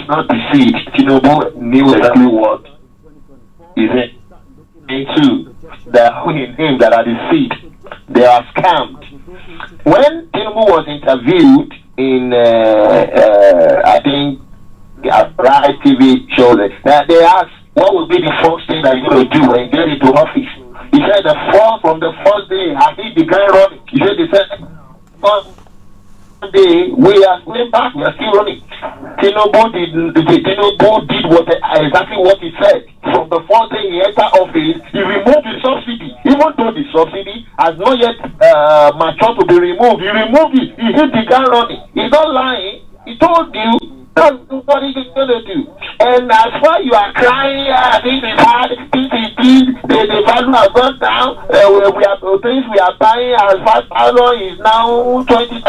not deceived. Tinubu knew exactly what he's into. They are in him that are deceived. They are scammed. When Tinubu was interviewed in, I think, a Rai TV show, they asked, what would be the first thing that you're going to do when you get into office? He said from the first day, I think the guy running. He said, first day, we are going back, we are still running. Tinubu did exactly what he said. From the first day he entered office, he removed the subsidy. Even though the subsidy has not yet matured to be removed, he removed it. He hit the guy running. He's not lying. He told you that's what he's going to do. And as far you are crying, this is hard, this is the value has gone down. Things we are buying as 5,000 is now 20,000,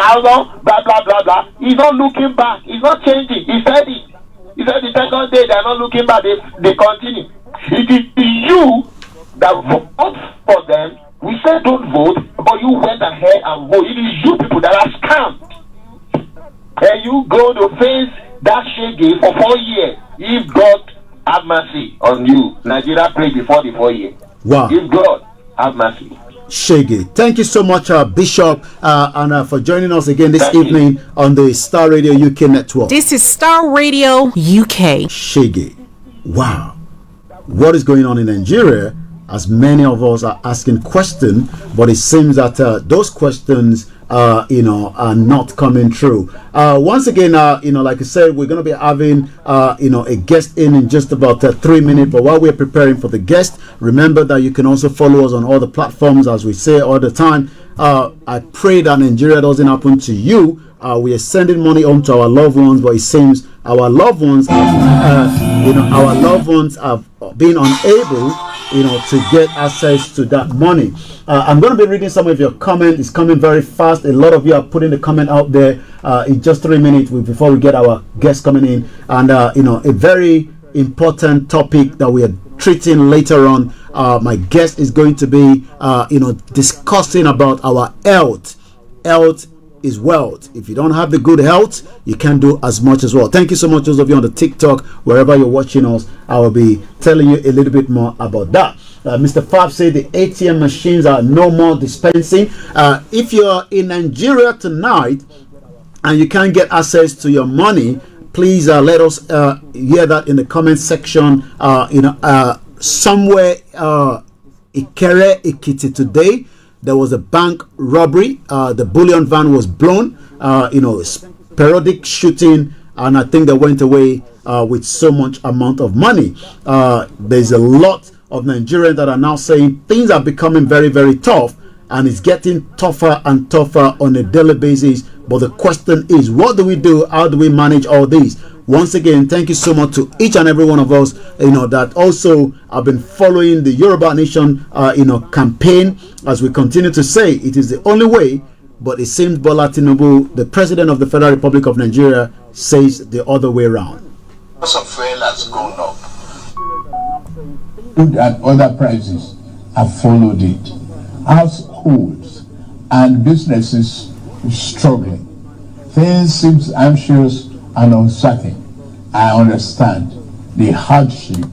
blah, blah, blah, blah. He's not looking back. He's not changing. He said it. He said the second day they are not looking back. They continue. It is you that vote for them. We said don't vote, but you went ahead and vote. It is you people that are scammed. And you go to face that shaggy for 4 years. If God have mercy on you, Nigeria prayed before the 4 years. Wow. If God have mercy. Shaggy. Thank you so much, Bishop, and for joining us again this evening on the Starr Radio UK network. This is Starr Radio UK. Shaggy. Wow. What is going on in Nigeria? As many of us are asking questions, but it seems that those questions are not coming true. Once again, like I said, we're going to be having a guest in just about 3 minutes. But while we're preparing for the guest, remember that you can also follow us on all the platforms, as we say all the time. I pray that Nigeria doesn't happen to you. We are sending money home to our loved ones, but it seems our loved ones have been unable to get access to that money. I'm going to be reading some of your comments. It's coming very fast. A lot of you are putting the comment out there in just 3 minutes before we get our guests coming in. And, a very important topic that we are treating later on. My guest is going to be, discussing about our health. Health is wealth. If you don't have the good health, you can't do as much as well. Thank you so much, those of you on the TikTok, wherever you're watching us. I will be telling you a little bit more about that. Mr. Fab said the ATM machines are no more dispensing. If you're in Nigeria tonight and you can't get access to your money, please let us hear that in the comment section. Somewhere Ikere Ekiti today, there was a bank robbery. The bullion van was blown. Periodic shooting, and I think they went away with so much amount of money. There's a lot of Nigerians that are now saying things are becoming very, very tough, and it's getting tougher and tougher on a daily basis. But the question is, what do we do? How do we manage all these? Once again, thank you so much to each and every one of us, that also have been following the Yoruba Nation, campaign. As we continue to say, it is the only way, but it seems Bola Tinubu, the President of the Federal Republic of Nigeria, says the other way around. Cost of fuel has gone up. Food and other prices have followed it. Households and businesses struggling. Things seem anxious and uncertain. I understand the hardship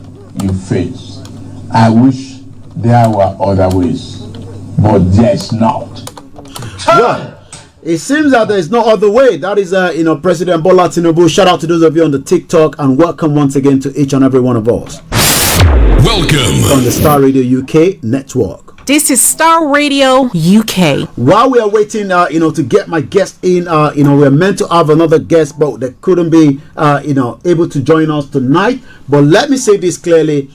you face. I wish there were other ways, but there is not. Well, it seems that there is no other way. That is, President Bola Tinubu. Shout out to those of you on the TikTok, and welcome once again to each and every one of us. Welcome on the Starr Radio UK network. This is Starr Radio UK. While we are waiting, to get my guest in, we're meant to have another guest, but they couldn't be, able to join us tonight. But let me say this clearly: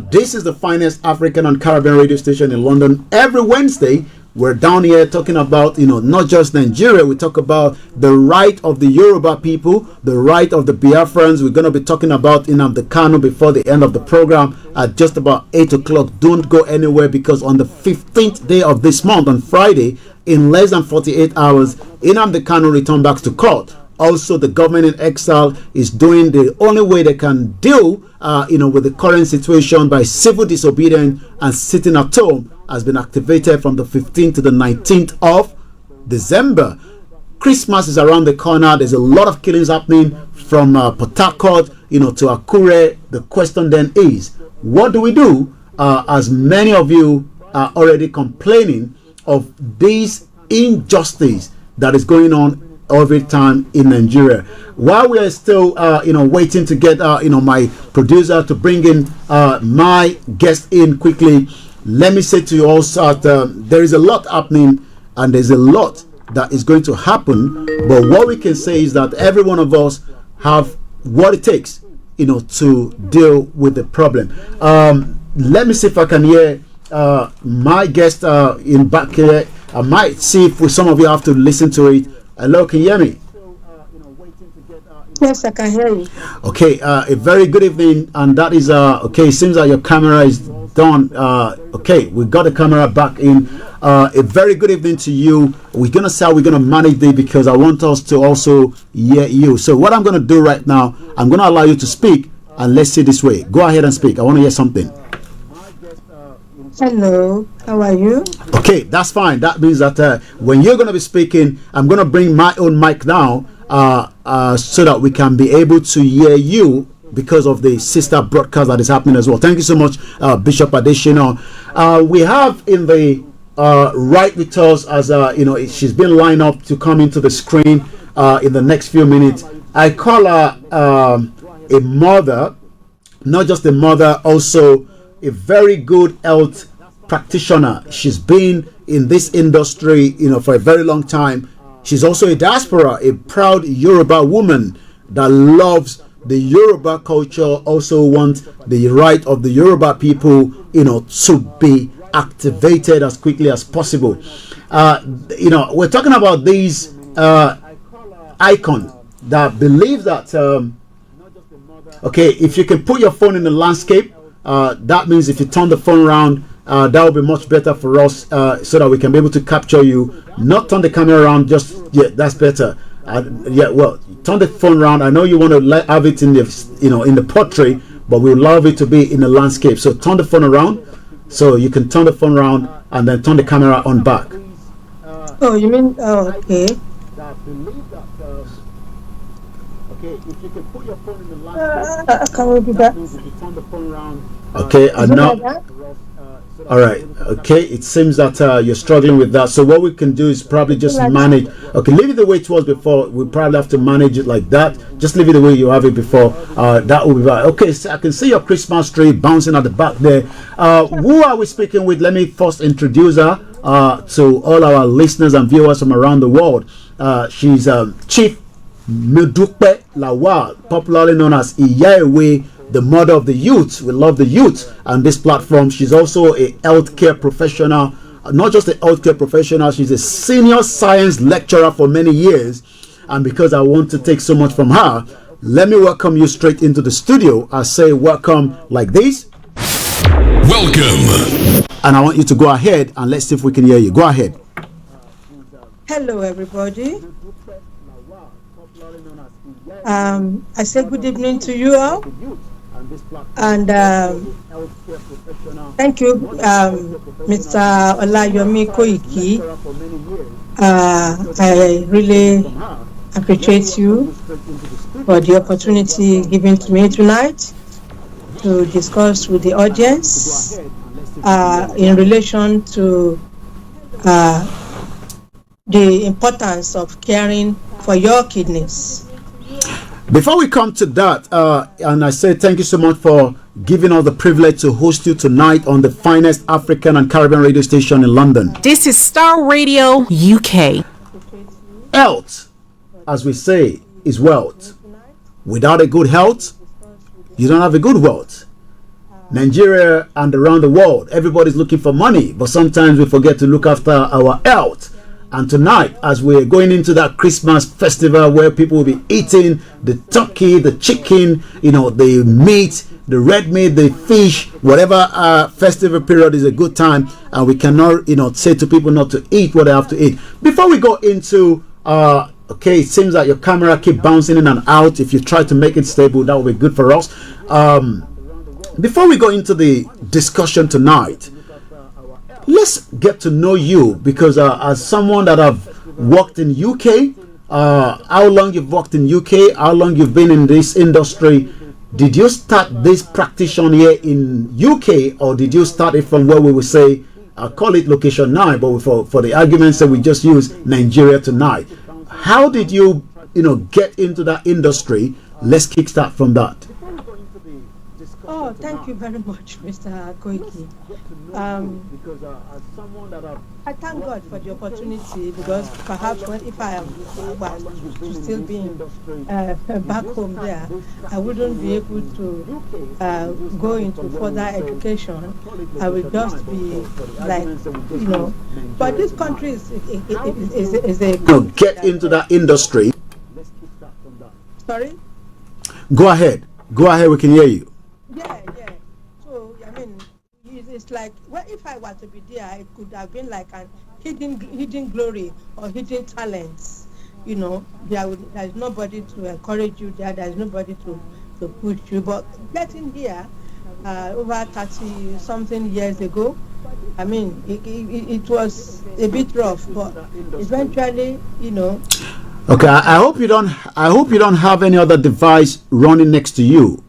this is the finest African and Caribbean radio station in London. Every Wednesday, we're down here talking about, not just Nigeria. We talk about the right of the Yoruba people, the right of the Biafrans. We're going to be talking about Nnamdi Kanu before the end of the program at just about 8 o'clock. Don't go anywhere, because on the 15th day of this month, on Friday, in less than 48 hours, Nnamdi Kanu returned back to court. Also, the government in exile is doing the only way they can deal, with the current situation by civil disobedience, and sitting at home has been activated from the 15th to the 19th of December. Christmas is around the corner. There's a lot of killings happening. from Port Harcourt, to Akure. The question then is, what do we do? As many of you are already complaining of this injustice that is going on every time in Nigeria. While we are still, waiting to get, my producer to bring in my guest in quickly, let me say to you also that there is a lot happening and there's a lot that is going to happen. But what we can say is that every one of us have what it takes, to deal with the problem. Let me see if I can hear my guest in back here. I might see if some of you have to listen to it. Hello, can you hear me? Yes, I can hear you. Okay, a very good evening, and that is okay. It seems that your camera is done. Okay, we got the camera back in. A very good evening to you. We're gonna see how we're gonna manage this because I want us to also hear you. So what I'm gonna do right now, I'm gonna allow you to speak, and let's see this way. Go ahead and speak. I want to hear something. Hello, how are you? Okay, that's fine. That means that when you're gonna be speaking, I'm gonna bring my own mic down. So that we can be able to hear you because of the sister broadcast that is happening as well. Thank you so much, Bishop Adesina. We have in the right with us as she's been lined up to come into the screen in the next few minutes. I call her a mother, not just a mother, also a very good health practitioner. She's been in this industry, for a very long time. She's also a diaspora, a proud Yoruba woman that loves the Yoruba culture, also wants the right of the Yoruba people, to be activated as quickly as possible. We're talking about these icon that believe that, okay, if you can put your phone in the landscape, that means if you turn the phone around, that will be much better for us, so that we can be able to capture you. Not turn the camera around, that's better. Turn the phone around. I know you want to have it in the in the portrait, but we would love it to be in the landscape. So turn the phone around, so you can turn the phone around and then turn the camera on back. Oh, you mean okay? Okay, if you can put your phone in the landscape, can we do that? Turn the phone around. Okay, and now. All right. Okay. It seems that you're struggling with that. So what we can do is probably just manage. Okay, leave it the way it was before. We probably have to manage it like that. Just leave it the way you have it before. That will be right. Okay. So I can see your Christmas tree bouncing at the back there. Who are we speaking with? Let me first introduce her to all our listeners and viewers from around the world. She's Chief Modupeola LAWAL, popularly known as Iyaewe, the mother of the youth. We love the youth and this platform. She's also a healthcare professional, not just a healthcare professional, she's a senior science lecturer for many years. And because I want to take so much from her, let me welcome you straight into the studio. I say welcome like this. Welcome. And I want you to go ahead and let's see if we can hear you. Go ahead. Hello, everybody. I say good evening to you all. And thank you, Mr. OLAYOMI Koiki. I really appreciate you for the opportunity given to me tonight to discuss with the audience in relation to the importance of caring for your kidneys. Before we come to that, and I say thank you so much for giving us the privilege to host you tonight on the finest African and Caribbean radio station in London. This is Starr Radio UK. Health, as we say, is wealth. Without a good health, you don't have a good wealth. Nigeria and around the world, everybody's looking for money, but sometimes we forget to look after our health. And tonight, as we're going into that Christmas festival where people will be eating the turkey, the chicken, the meat, the red meat, the fish, whatever festival period is a good time, and we cannot, say to people not to eat what they have to eat. Before we go into, okay, it seems that your camera keep bouncing in and out. If you try to make it stable, that will be good for us. Before we go into the discussion tonight, let's get to know you, because as someone that have worked in UK, how long you've worked in UK, how long you've been in this industry. Did you start this practitioner here in UK, or did you start it from where we would say, I call it location 9, but for the arguments that we just use Nigeria tonight? How did you, get into that industry? Let's kickstart from that. Oh, thank you very much, Mr. Koiki. I thank God for the opportunity, because perhaps if I was to still be back home there, I wouldn't be able to go into further education. I would just be like, but this country is a get into that industry. Sorry? Go ahead, we can hear you. Yeah. So, I mean, it's like, well, if I were to be there, it could have been like an hidden glory or hidden talents. There's nobody to encourage you there. There's nobody to push you. But getting here over 30-something years ago, I mean, it was a bit rough, but eventually, Okay, I hope you don't have any other device running next to you.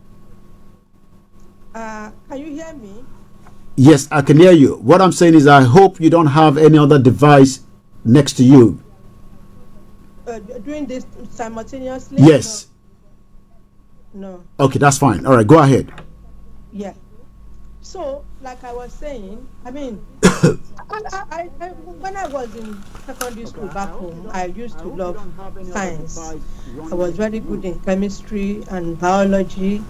Can you hear me? Yes, I can hear you. What I'm saying is, I hope you don't have any other device next to you. Doing this simultaneously? Yes. No. Okay, that's fine. All right, go ahead. Yeah. So, like I was saying, I mean, when I was in secondary school back home, I used to love science. I was very good in chemistry and biology,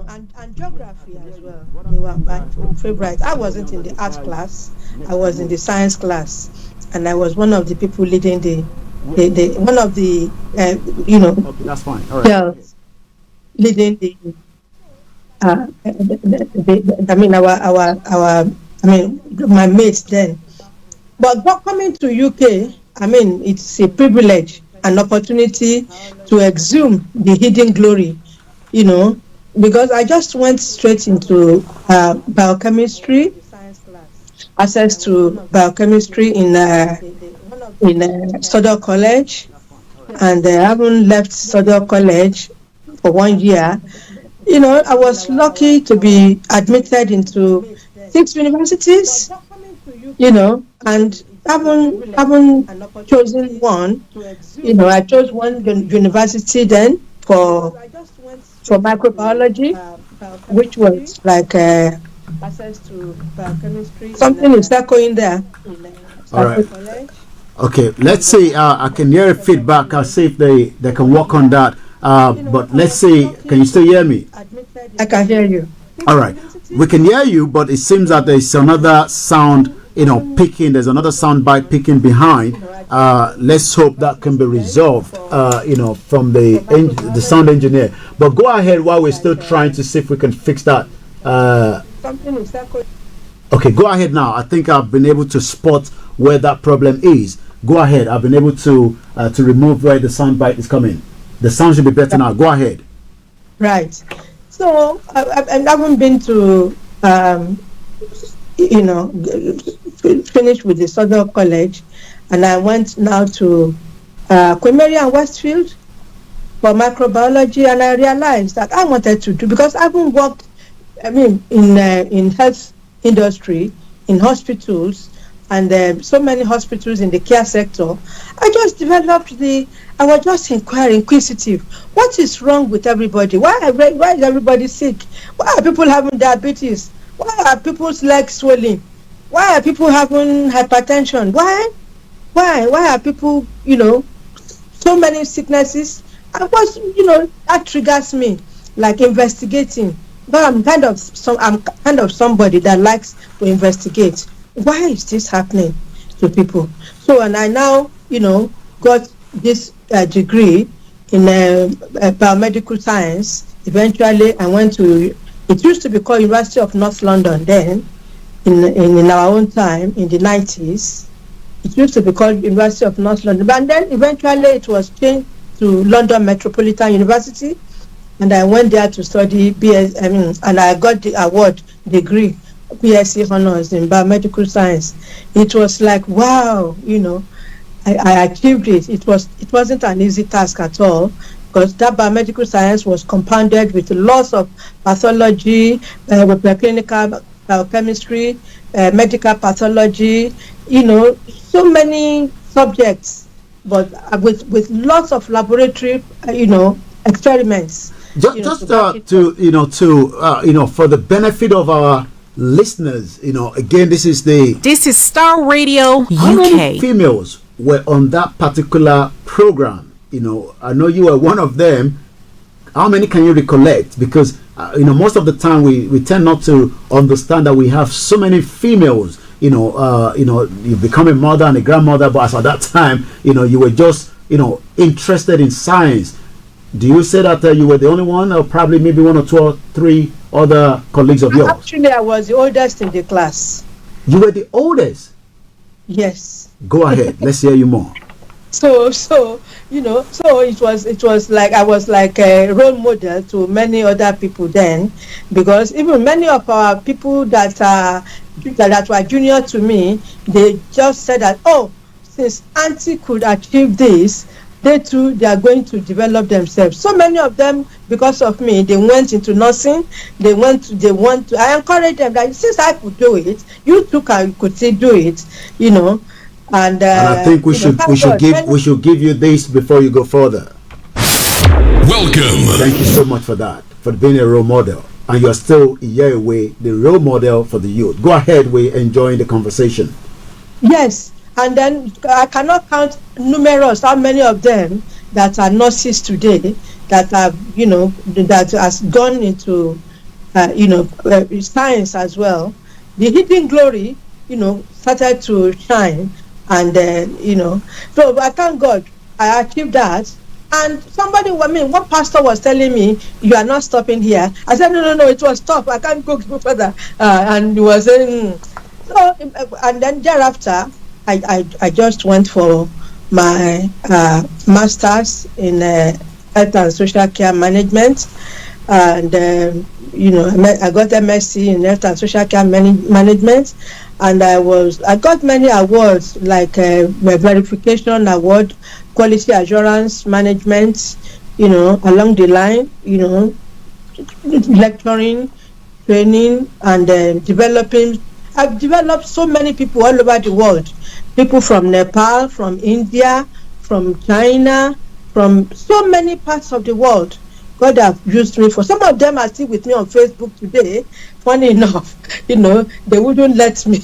and geography as well. They were my favorites. I wasn't in the art class. I was in the science class, and I was one of the people leading one of the Okay, that's fine. All right. girls leading my mates then. But coming to UK, I mean, it's a privilege, an opportunity to exhume the hidden glory, because I just went straight into biochemistry, access to biochemistry in Starr College, and I haven't left Starr College for 1 year. I was lucky to be admitted into 6 universities, and haven't chosen one. I chose one university then for microbiology, which was like access to biochemistry. Something is echoing there. All right. Okay, let's see. I can hear a feedback. I'll see if they can work on that. But let's see. Can you still hear me? I can hear you. All right. We can hear you, but it seems that there's another sound, picking. There's another sound bite picking behind. Let's hope that can be resolved, from the sound engineer. But go ahead while we're still trying to see if we can fix that. Okay, go ahead now. I think I've been able to spot where that problem is. Go ahead. I've been able to remove where the sound bite is coming. The sound should be better now. Go ahead. Right. So I haven't been to, finish with the Starr College, and I went now to Koikimedia and Westfield for microbiology, and I realized that I wanted to do, because I haven't worked, in health industry, in hospitals, and so many hospitals in the care sector. I just developed I was just inquisitive. What is wrong with everybody? Why is everybody sick? Why are people having diabetes? Why are people's legs swelling? Why are people having hypertension? Why are people, so many sicknesses? That triggers me, like investigating. But I'm kind of somebody that likes to investigate. Why is this happening to people? So, and I now, got this degree in biomedical science. Eventually, I went to, it used to be called University of North London then, in our own time, in the 90s. It used to be called University of North London. And then eventually it was changed to London Metropolitan University. And I went there to study and I got the award degree, BSc Honors in Biomedical Science. It was like, wow, I achieved it. It wasn't an easy task at all, because that biomedical science was compounded with lots of pathology, with clinical biochemistry, medical pathology, so many subjects, but with lots of laboratory, experiments. Just for the benefit of our listeners, again, this is Starr Radio how many UK. females were on that particular program? I know you were one of them. How many can you recollect? Because most of the time we tend not to understand that we have so many females. You become a mother and a grandmother, but as at that time, you were just interested in science. Do you say that you were the only one, or probably maybe one or two or three other colleagues of yours? Actually, I was the oldest in the class. You were the oldest? Yes. Go ahead. Let's hear you more. So it was like I was like a role model to many other people then, because even many of our people that were junior to me, they just said that, oh, since Auntie could achieve this, they too, they are going to develop themselves. So many of them, because of me, they went into nursing. I encourage them that since I could do it, you too could still do it, And I think we should give you this before you go further. Welcome. Thank you so much for that, for being a role model, and you are still a year away, the role model for the youth. Go ahead, we're enjoying the conversation. Yes. And then I cannot count numerous how many of them that are nurses today that have that has gone into science as well. The hidden glory started to shine, and so I thank God I achieved that. And one pastor was telling me, you are not stopping here. I said, no, it was stop. I can't go further. And he was saying, so, and then thereafter, I just went for my master's in health and social care management, and I got MSc in health and social care management, and I got many awards like verification award, quality assurance management, along the line, lecturing, training, and developing. I've developed so many people all over the world. People from Nepal, from India, from China, from so many parts of the world. God have used me for. Some of them are still with me on Facebook today. Funny enough, they wouldn't let me.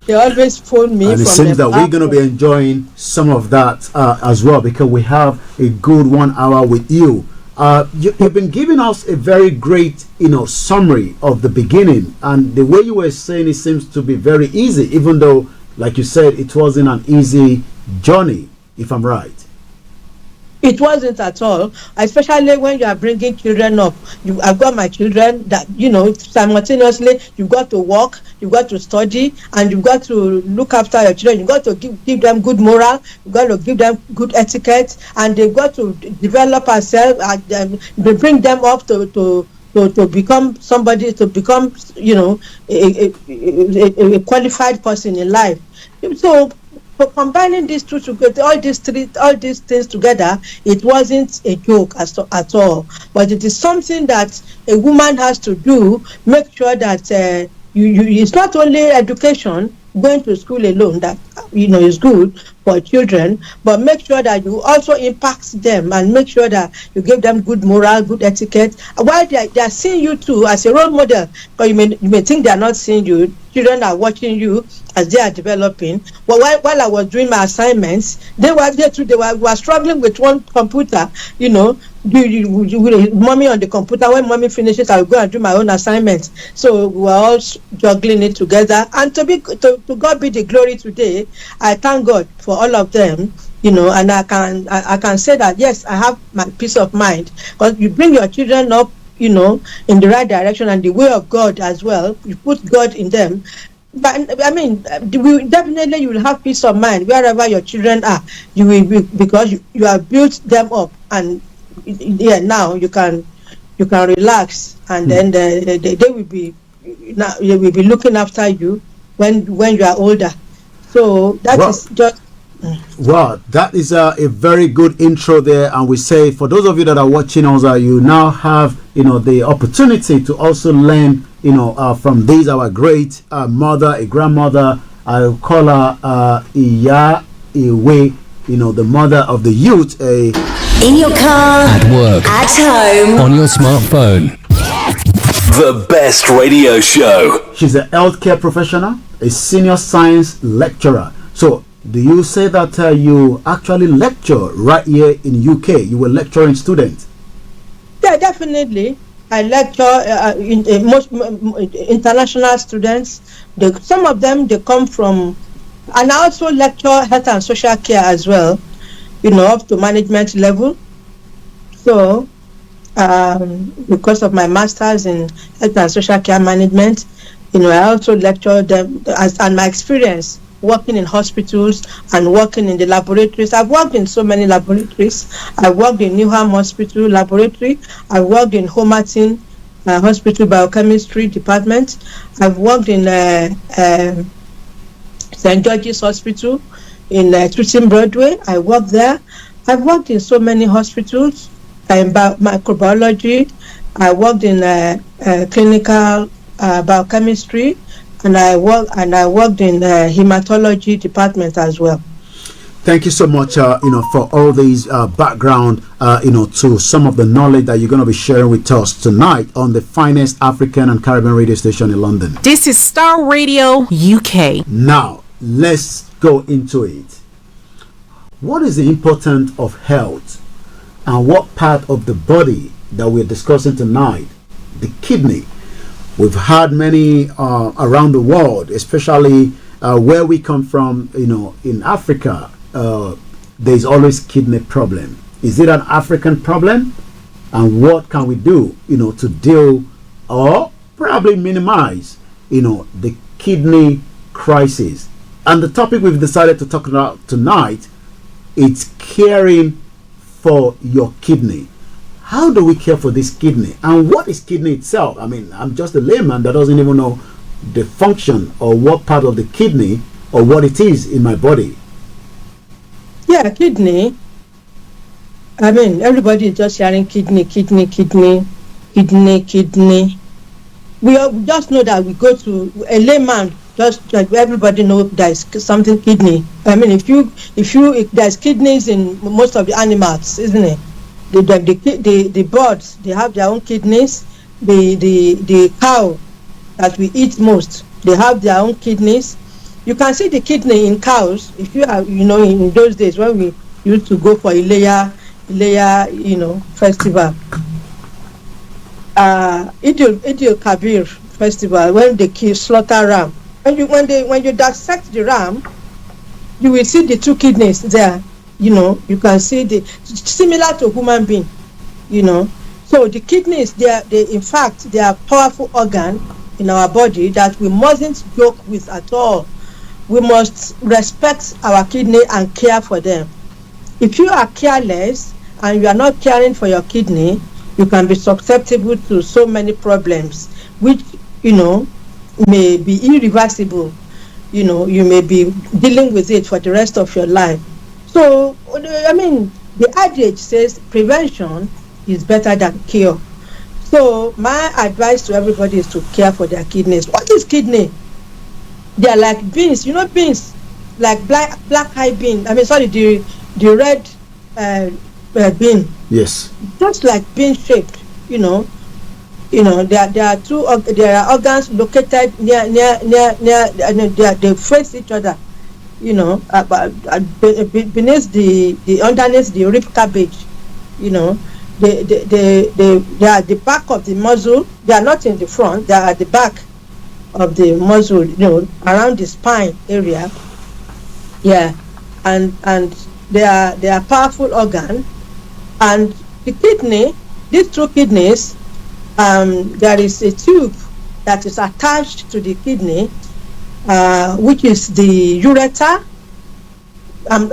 They always phone me. And it seems that we're going to be enjoying some of that as well, because we have a good 1 hour with you. You've been giving us a very great, summary of the beginning, and the way you were saying it seems to be very easy, even though, like you said, it wasn't an easy journey, if I'm right. It wasn't at all, especially when you are bringing children up. I've got my children that, simultaneously, you've got to work, you've got to study, and you've got to look after your children. You've got to give them good moral, you've got to give them good etiquette, and they've got to develop ourselves, and bring them up to become somebody, to become, a qualified person in life. So, for combining these two together, all these things together, it wasn't a joke at all. But it is something that a woman has to do. Make sure that it's not only education, going to school alone that is good for children, but make sure that you also impact them and make sure that you give them good moral, good etiquette. While they are seeing you too as a role model, but you may think they are not seeing you. Children are watching you as they are developing. But while I was doing my assignments, they were there too. They were struggling with one computer. Mommy on the computer. When mommy finishes, I will go and do my own assignments. So we were all juggling it together. And to God be the glory today. I thank God for all of them. And I can say that yes, I have my peace of mind, because you bring your children up, in the right direction and the way of God as well. You put God in them. But definitely you will have peace of mind wherever your children are. You will be, because you have built them up, and now you can relax, and then they will be looking after you when you are older. So that is just Wow, that is a very good intro there, and we say for those of you that are watching us, you now have the opportunity to also learn from these our great mother, a grandmother. I call her Iya Iwe, the mother of the youth. In your car, At work, at home, on your smartphone. The best radio show. She's a healthcare professional, a senior science lecturer. So, do you say that you actually lecture right here in UK? You were lecturing students? Yeah, definitely. I lecture in most international students. Some of them, they come from, and I also lecture health and social care as well, up to management level. So, because of my master's in health and social care management, I also lecture them and my experience working in hospitals and working in the laboratories. I've worked in so many laboratories. I worked in Newham Hospital Laboratory. I worked in Homerton Hospital Biochemistry Department. I've worked in St. George's Hospital in Tooting Broadway. I worked there. I've worked in so many hospitals in microbiology. I worked in clinical biochemistry, and I worked in hematology department as well. Thank you so much, for all these background, to some of the knowledge that you're going to be sharing with us tonight on the finest African and Caribbean radio station in London. This is Starr Radio UK. Now, let's go into it. What is the importance of health, and what part of the body that we're discussing tonight? The kidney. We've had many around the world, especially where we come from, in Africa. There's always kidney problem. Is it an African problem? And what can we do, to deal or probably minimize, the kidney crisis? And the topic we've decided to talk about tonight, it's caring for your kidney. How do we care for this kidney? And what is kidney itself? I mean, I'm just a layman that doesn't even know the function or what part of the kidney or what it is in my body. Yeah, kidney. I mean, everybody is just hearing kidney. We just know that we go to a layman. Just everybody knows there's something kidney. I mean, if there's kidneys in most of the animals, isn't it? The birds, they have their own kidneys. The cow that we eat most, they have their own kidneys. You can see the kidney in cows. If you have, in those days when we used to go for Ileya, festival, Idil Kabir festival, when they slaughter ram. When you dissect the ram, you will see the two kidneys there. You can see similar to human being. So the kidneys, in fact, they are powerful organ in our body that we mustn't joke with at all. We must respect our kidney and care for them. If you are careless and you are not caring for your kidney, you can be susceptible to so many problems, which may be irreversible. You may be dealing with it for the rest of your life. So, I mean, the adage says prevention is better than cure. So, my advice to everybody is to care for their kidneys. What is kidney? They are like beans. Beans, like black eye bean. I mean, sorry, the red bean. Yes. Just like bean shaped. There are organs located near. They face each other. Beneath the underneath the rib cabbage. They are the back of the muzzle. They are not in the front. They are at the back of the muzzle, around the spine area. Yeah, and they are powerful organ. And the kidney, these two kidneys, there is a tube that is attached to the kidney, which is the ureter.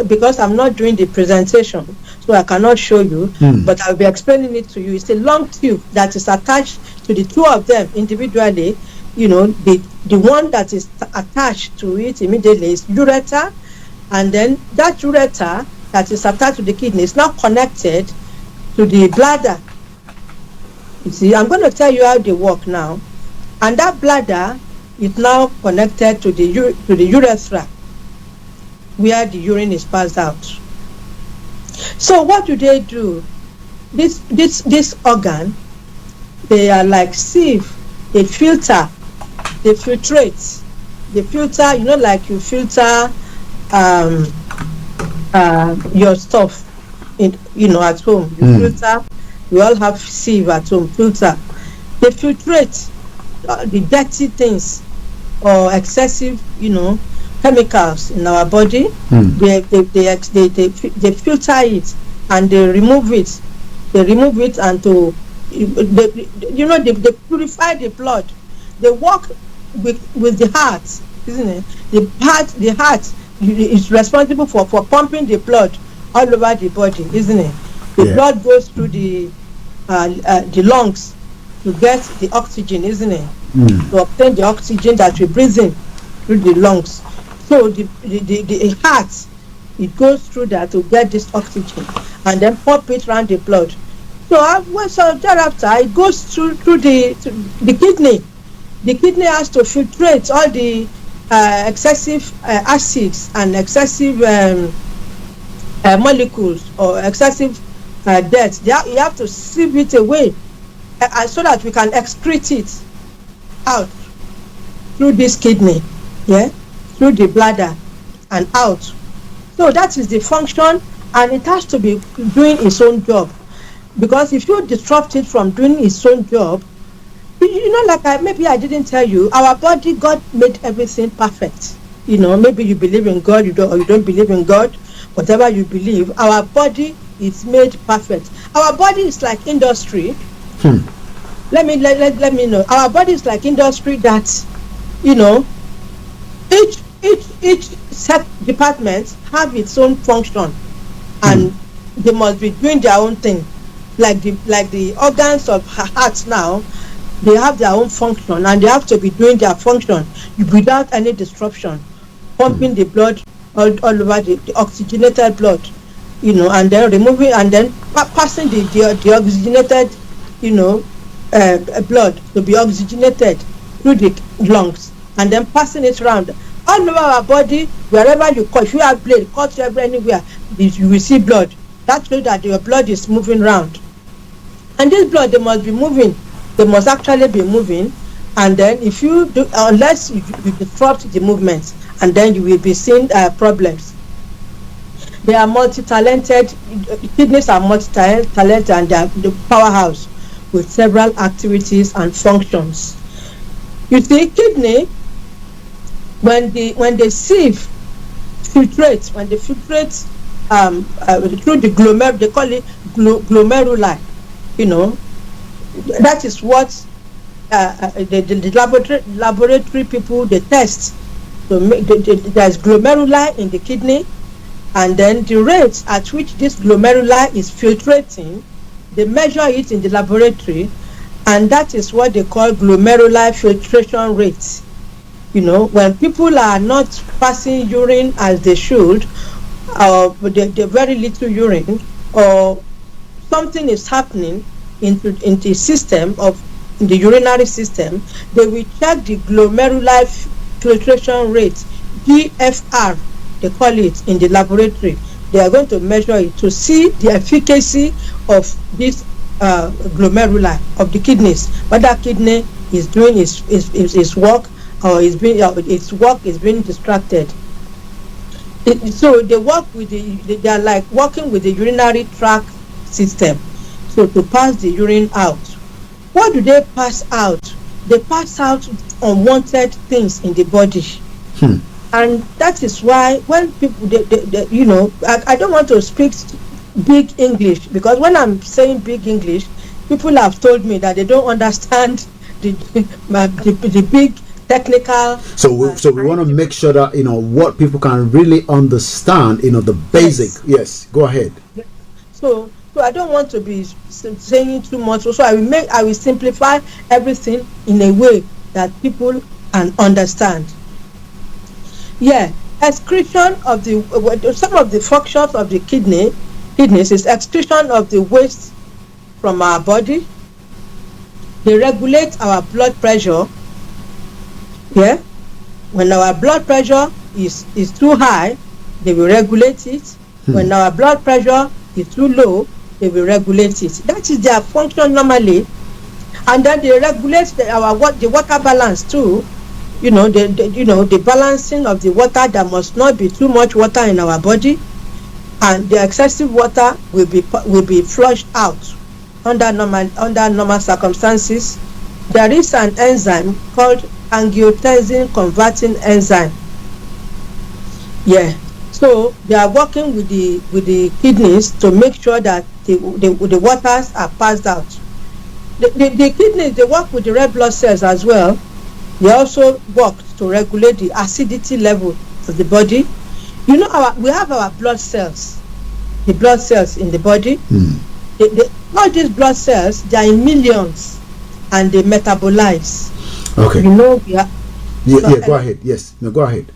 Because I'm not doing the presentation, so I cannot show you, but I'll be explaining it to you. It's a long tube that is attached to the two of them individually. The one that is attached to it immediately is ureter, and then that ureter that is attached to the kidney is now connected to the bladder. You see, I'm going to tell you how they work now. And that bladder is now connected to the urethra, where the urine is passed out. So what do? This organ, they are like sieve, they filter, they filtrate. They filter, like you filter your stuff at home. You filter. We all have sieve at home, filter. They filtrate the dirty things or excessive, chemicals in our body. They filter it and they remove it. They remove it and they purify the blood. They work with the heart, isn't it? The heart is responsible for pumping the blood all over the body, isn't it? The blood goes through the lungs to get the oxygen, isn't it? To obtain the oxygen that we breathe in through the lungs. So the heart, it goes through that to get this oxygen and then pump it around the blood. So thereafter it goes through the kidney. The kidney has to filtrate all the excessive acids and excessive molecules or excessive dirt. You have to sieve it away so that we can excrete it out through this kidney, through the bladder and out. So that is the function, and it has to be doing its own job, because if you disrupt it from doing its own job, maybe I didn't tell you, our body, God made everything perfect. Maybe you believe in God, or you don't believe in God, whatever you believe, our body is made perfect. Our body is like industry. Let me know. Our body is like industry that, each set department have its own function, and they must be doing their own thing. Like the organs of heart now, they have their own function, and they have to be doing their function without any disruption, pumping the blood all over the oxygenated blood, and then removing and then passing the oxygenated, blood to be oxygenated through the lungs, and then passing it around all over our body. Wherever you cut, if you have blade, cut anywhere, you will see blood. That shows that your blood is moving around. And this blood, they must be moving. They must actually be moving. And then if you do, unless you disrupt the movement, and then you will be seeing problems. They are multi-talented. Kidneys are multi-talented, and they are the powerhouse with several activities and functions. You see, kidney, when they sieve, filtrate, when they filtrate through the glomeruli, they call it glomeruli. That is what the laboratory people, they test. So there's glomeruli in the kidney, and then the rate at which this glomeruli is filtrating, they measure it in the laboratory, and that is what they call glomerular filtration rate. When people are not passing urine as they should, or they're very little urine, or something is happening in the system of the urinary system, they will check the glomerular filtration rate, GFR, they call it in the laboratory. They are going to measure it to see the efficacy of this glomeruli of the kidneys, whether kidney is doing its work, or its work is being distracted. So they work with they are like working with the urinary tract system, so to pass the urine out. What do they pass out? They pass out unwanted things in the body. And that is why when people, I don't want to speak big English, because when I'm saying big English, people have told me that they don't understand the big technical. So we want to make sure that what people can really understand. The basic. Yes, go ahead. So I don't want to be saying too much. So I will simplify everything in a way that people can understand. excretion of the some of the functions of the kidneys is excretion of the waste from our body. They regulate our blood pressure. Yeah, when our blood pressure is too high, they will regulate it. When our blood pressure is too low, they will regulate it. That is their function normally. And then they regulate the water balance too. The balancing of the water. There must not be too much water in our body, and the excessive water will be flushed out under normal circumstances. There is an enzyme called angiotensin converting enzyme. Yeah, so they are working with the kidneys to make sure that the waters are passed out. The kidneys, they work with the red blood cells as well. They also work to regulate the acidity level of the body. We have our blood cells, the blood cells in the body. All these blood cells, they are in millions, and they metabolize. Okay. Go ahead. Yes. No, go ahead.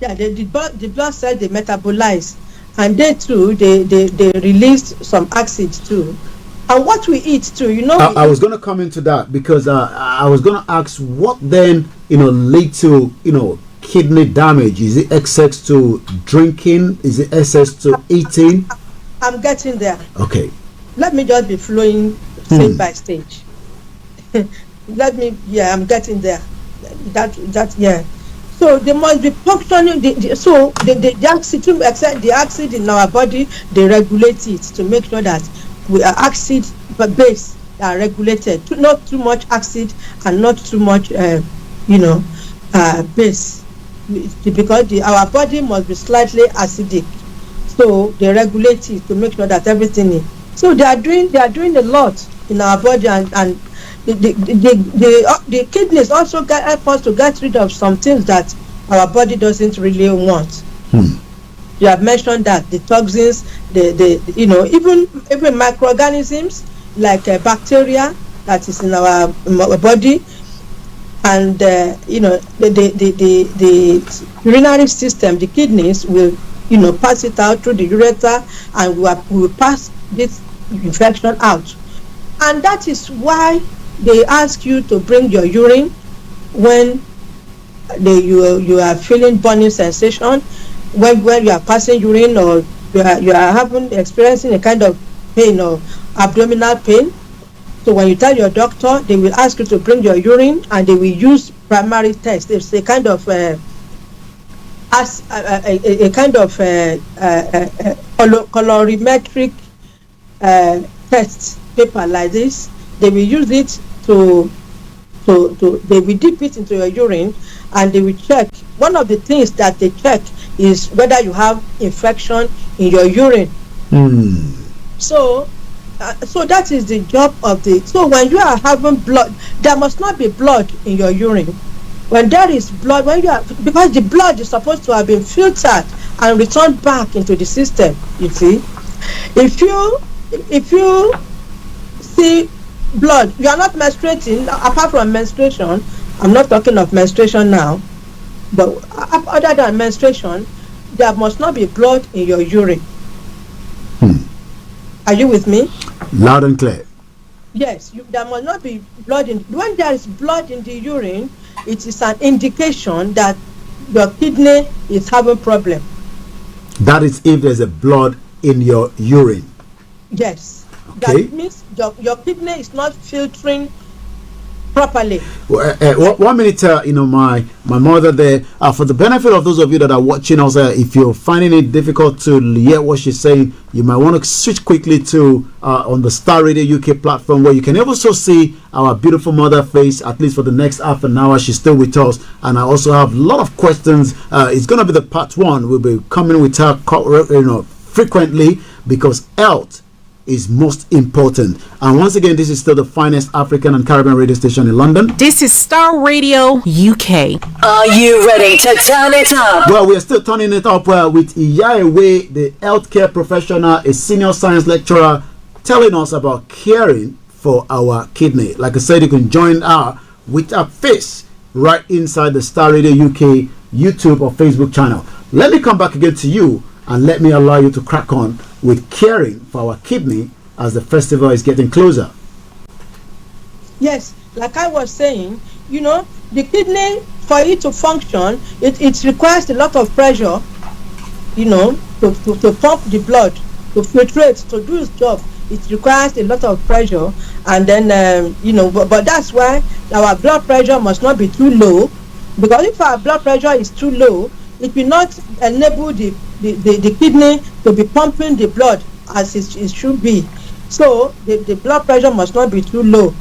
Yeah, the blood cells, they metabolize, and they too, they release some acids too. And what we eat too, I was going to come into that because I was going to ask what then, lead to, kidney damage. Is it excess to drinking? Is it excess to eating? I'm getting there. Okay. Let me just be flowing stage by stage. I'm getting there. Yeah. So they must be functioning. The acid, to accept the acid in our body, they regulate it to make sure that we are acid but base are regulated. Not too much acid and not too much, base, because our body must be slightly acidic. So they regulate it to make sure that everything is. So they are doing a lot in our body, and the kidneys also help us to get rid of some things that our body doesn't really want. You have mentioned that the toxins, even microorganisms like bacteria that is in our body, and the urinary system, the kidneys will pass it out through the ureter, and we will pass this infection out. And that is why they ask you to bring your urine when you are feeling burning sensation, when you are passing urine, or you are experiencing a kind of pain or abdominal pain. So when you tell your doctor, they will ask you to bring your urine, and they will use primary test. It's a kind of colorimetric test paper like this. They will use it they will dip it into your urine, and they will check. One of the things that they check is whether you have infection in your urine. So that is the job of so when you are having blood, there must not be blood in your urine. When there is blood, because the blood is supposed to have been filtered and returned back into the system. You see, if you see blood, you are not menstruating. Apart from menstruation, I'm not talking of menstruation now, but other than menstruation, there must not be blood in your urine. Are you with me? Loud and clear. Yes, there must not be blood in. When there is blood in the urine, it is an indication that your kidney is having problem. That is if there's a blood in your urine. Yes. Okay. That means your kidney is not filtering properly. 1 minute, my mother there. For the benefit of those of you that are watching us, if you're finding it difficult to hear what she's saying, you might want to switch quickly to on the Starr Radio UK platform, where you can also see our beautiful mother face. At least for the next half an hour, she's still with us, and I also have a lot of questions. It's going to be the part one. We'll be coming with her, frequently, because health is most important. And once again, this is still the finest African and Caribbean radio station in London. This is Starr Radio UK. Are you ready to turn it up? Well, we are still turning it up with Iyaewe, the healthcare professional, a senior science lecturer, telling us about caring for our kidney. Like I said, you can join her with her face right inside the Starr Radio UK YouTube or Facebook channel. Let me come back again to you, and let me allow you to crack on with caring for our kidney as the festival is getting closer. Yes, like I was saying, the kidney, for it to function, it requires a lot of pressure, to pump the blood, to filtrate, to do its job. It requires a lot of pressure, and then, but that's why our blood pressure must not be too low, because if our blood pressure is too low, it will not enable the kidney to be pumping the blood as it should be. So the blood pressure must not be too low,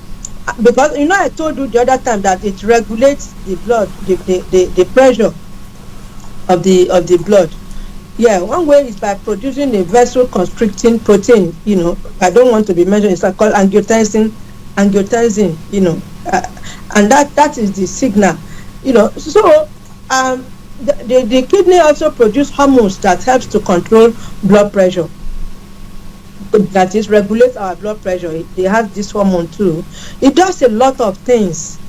because I told you the other time that it regulates the blood, the pressure of the blood. Yeah, one way is by producing a vessel constricting protein. I don't want to be mentioned. It's called angiotensin, and that is the signal. So the kidney also produce hormones that helps to control blood pressure. That is, regulates our blood pressure. It has this hormone too. It does a lot of things,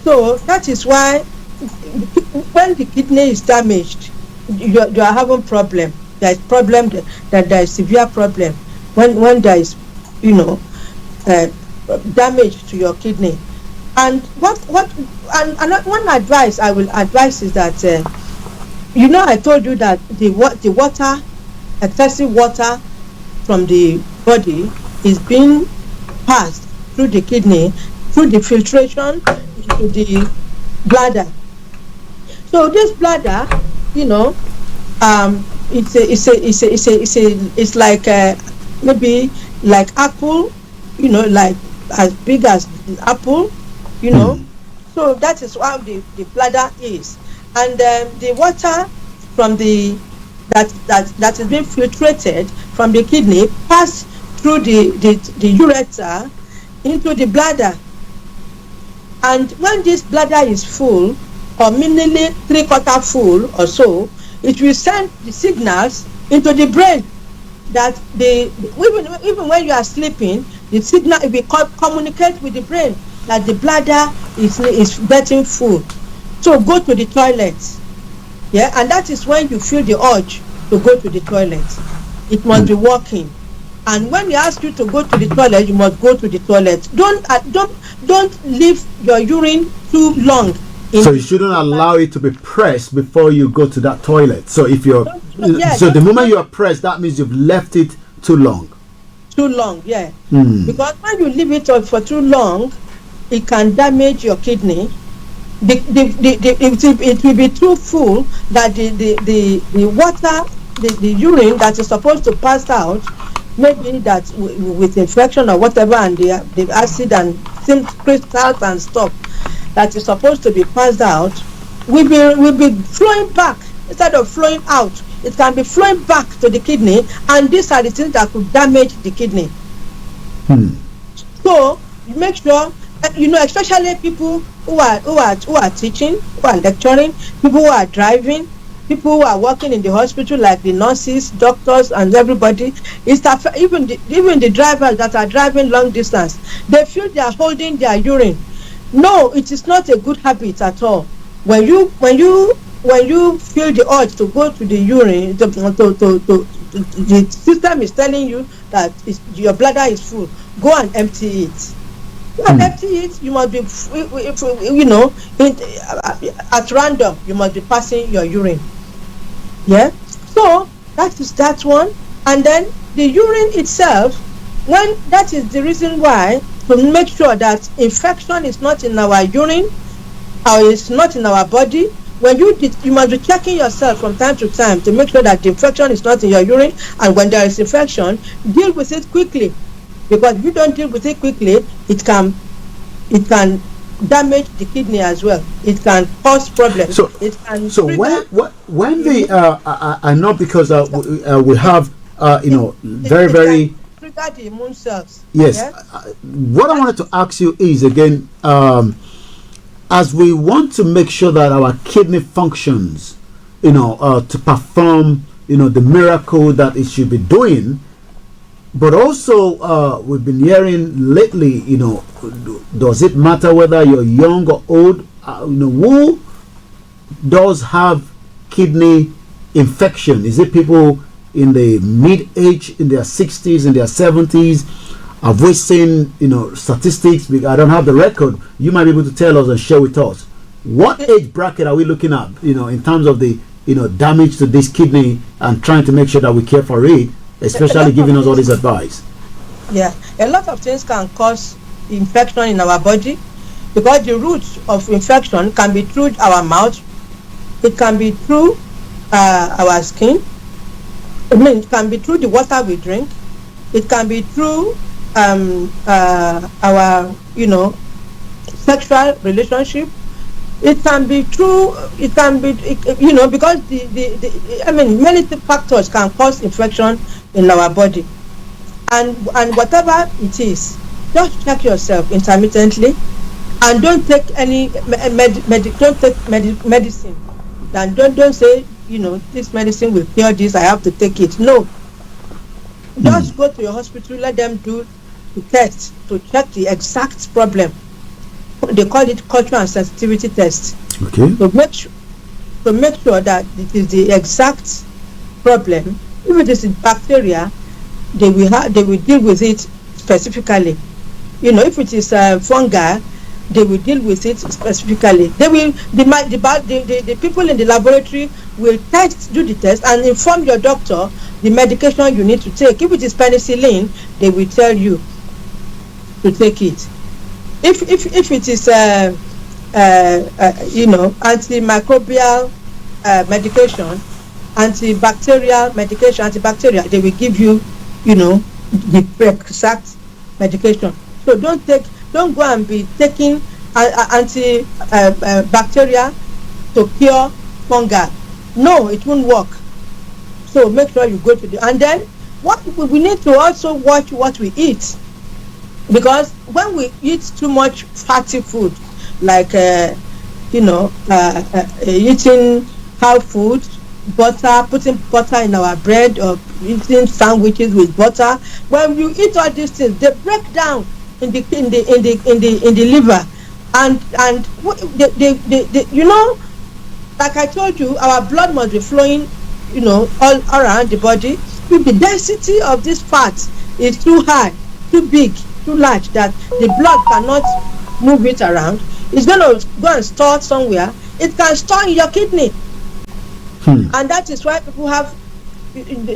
So that is why when the kidney is damaged, you are having problem. There is problem, that there is severe problem when there is, damage to your kidney. And and one advice I will advise is that I told you that the water, excessive water from the body is being passed through the kidney, through the filtration into the bladder. So this bladder, it's like maybe like apple, like as big as apple, So that is how the bladder is, and the water from that is being filtrated from the kidney pass through the ureter into the bladder, and when this bladder is full, or minimally 3/4 full or so, it will send the signals into the brain that even when you are sleeping, the signal will communicate with the brain that the bladder is getting full. So go to the toilet. Yeah, and that is when you feel the urge to go to the toilet. It must be working. And when we ask you to go to the toilet, you must go to the toilet. Don't leave your urine too long. So you shouldn't allow it to be pressed before you go to that toilet. So if you're the moment you are pressed, that means you've left it too long. Too long, yeah. Because when you leave it for too long, it can damage your kidney. It will be too full that the water, the urine that is supposed to pass out, maybe that with infection or whatever, and the acid and crystals and stuff that is supposed to be passed out will be flowing back instead of flowing out. It can be flowing back to the kidney, and these are the things that could damage the kidney. So you make sure, especially people who are teaching, who are lecturing, people who are driving, people who are working in the hospital, like the nurses, doctors, and everybody. Even the drivers that are driving long distance, they feel they are holding their urine. No, it is not a good habit at all. When you feel the urge to go to the urine, the system is telling you that your bladder is full. Go and empty it. Empty it. You must be, at random. You must be passing your urine. Yeah. So that is that one. And then the urine itself, that is the reason why, to make sure that infection is not in our urine or it's not in our body. When you must be checking yourself from time to time to make sure that the infection is not in your urine, and when there is infection, deal with it quickly, because if you don't deal with it quickly, it can damage the kidney as well. It can cause problems. So when I know, because we have very trigger the immune cells. Yes. Yeah? What I wanted to ask you is again, as we want to make sure that our kidney functions, to perform, the miracle that it should be doing, but also we've been hearing lately, does it matter whether you're young or old? Who does have kidney infection? Is it people in the mid-age, in their 60s, in their 70s? Have we seen, statistics? I don't have the record. You might be able to tell us and share with us. What age bracket are we looking at, in terms of the, damage to this kidney, and trying to make sure that we care for it, especially giving us all this advice? Yeah, a lot of things can cause infection in our body, because the root of infection can be through our mouth, it can be through our skin, it can be through the water we drink, it can be through our sexual relationship, it can be through, because many factors can cause infection in our body. And whatever it is, just check yourself intermittently, and don't take any medicine. And don't say, this medicine will cure this, I have to take it. No. Just go to your hospital, let them do the test to check the exact problem. They call it cultural and sensitivity test. Okay. To make sure that it is the exact problem. If it is bacteria, they will deal with it specifically. If it is fungi, they will deal with it specifically. The people in the laboratory will do the test and inform your doctor the medication you need to take. If it is penicillin, they will tell you to take it. If it is antimicrobial medication, antibacterial medication, they will give you the exact medication. So don't go and be taking antibacterial to cure fungi. No, it won't work. So make sure you go to and then what we need to also watch what we eat, because when we eat too much fatty food, like eating cow food, butter, putting butter in our bread, or eating sandwiches with butter, when you eat all these things, they break down in the liver, and like I told you, our blood must be flowing all around the body. If the density of this fat is too high, too big, too large, that the blood cannot move it around, it's going to go and store somewhere. It can store in your kidney. And that is why people have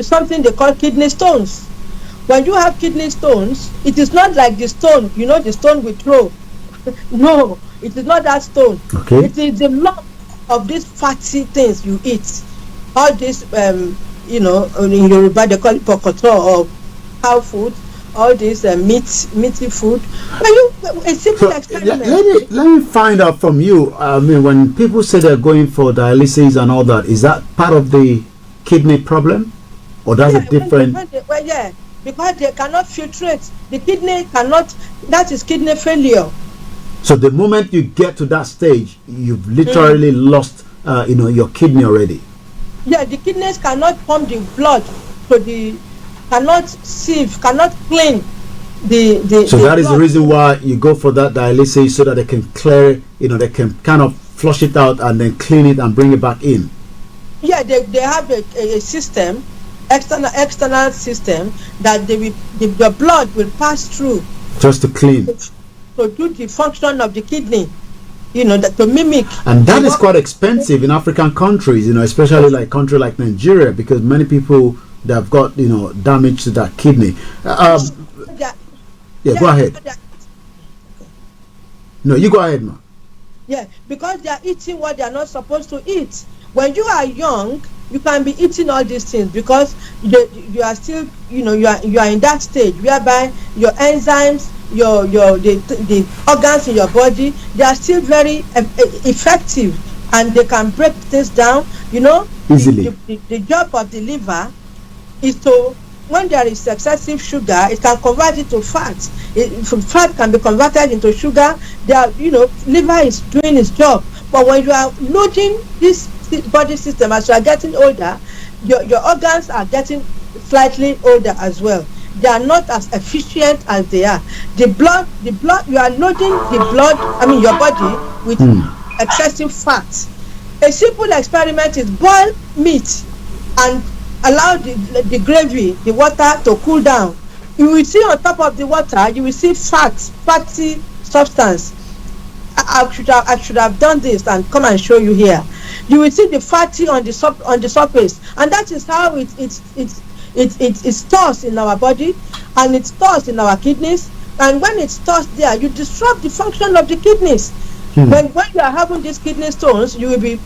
something they call kidney stones. When you have kidney stones, it is not like the stone, the stone we throw. No, it is not that stone. Okay. It is the lump of these fatty things you eat. All this, in Yoruba they call it pokoto, or cow food. All this meaty food. A simple experiment. Let me find out from you. When people say they're going for dialysis and all that, is that part of the kidney problem, or that's a different? Because they cannot filtrate. The kidney cannot. That is kidney failure. So the moment you get to that stage, you've literally lost, your kidney already. Yeah, the kidneys cannot pump the blood to cannot sieve, cannot clean the So that is blood. the reason why you go for that dialysis, so that they can clear, they can kind of flush it out and then clean it and bring it back in. Yeah, they have a system, external system, that the blood will pass through Just to clean. to do the function of the kidney, to mimic. And that is quite expensive in African countries, especially like country like Nigeria, because many people that have got damage to that kidney. Go ahead. No, you go ahead, ma. Yeah, because they are eating what they are not supposed to eat. When you are young, you can be eating all these things, because you are still, you are in that stage whereby your enzymes, the organs in your body, they are still very effective, and they can break things down. Easily. The job of the liver is to, when there is excessive sugar, it can convert it to fat. Fat can be converted into sugar. Liver is doing its job. But when you are loading this body system, as you are getting older, your organs are getting slightly older as well. They are not as efficient as they are. The blood, you are loading your body with excessive fat. A simple experiment is boil meat and allow the gravy, the water to cool down. You will see on top of the water, you will see fatty substance. I should have done this and come and show you here. You will see the fatty on the surface, and that is how it stores in our body, and it stores in our kidneys. And when it stores there, you disrupt the function of the kidneys. When you are having these kidney stones, you will be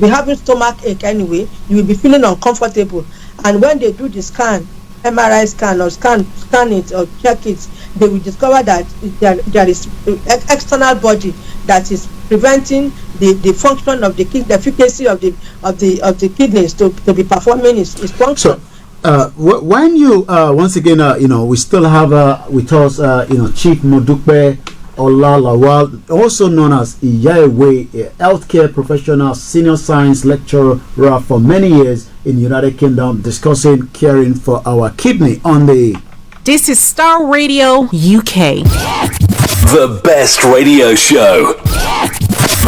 having stomach ache anyway. You will be feeling uncomfortable. And when they do the scan, MRI scan or scan it or check it, they will discover that there is external body that is preventing the function of the kidney, the efficacy of the kidneys to be performing its function. So, when you once again, we still have with us, Chief Modupeola LAWAL, also known as Iyaewe, a healthcare professional, senior science lecturer for many years in United Kingdom, discussing caring for our kidney on the. This is Starr Radio UK. The best radio show.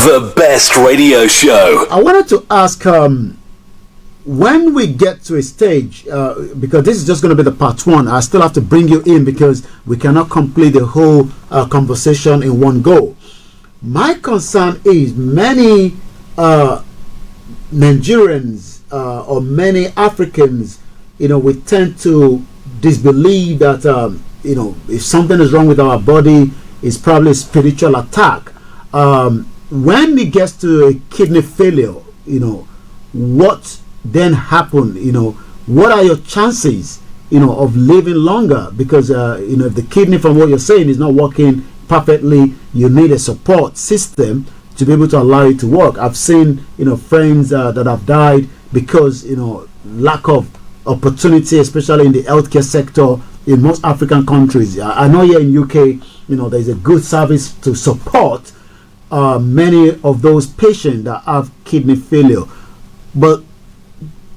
The best radio show. I wanted to ask, when we get to a stage, because this is just going to be the part one, I still have to bring you in because we cannot complete the whole conversation in one go. My concern is many Nigerians or many Africans, we tend to disbelieve that, if something is wrong with our body, it's probably a spiritual attack. When it gets to a kidney failure, what then happen? What are your chances, of living longer? Because, if the kidney, from what you're saying, is not working perfectly, you need a support system to be able to allow it to work. I've seen, friends that have died because, lack of opportunity, especially in the healthcare sector in most African countries. I know here in UK, there's a good service to support many of those patients that have kidney failure. But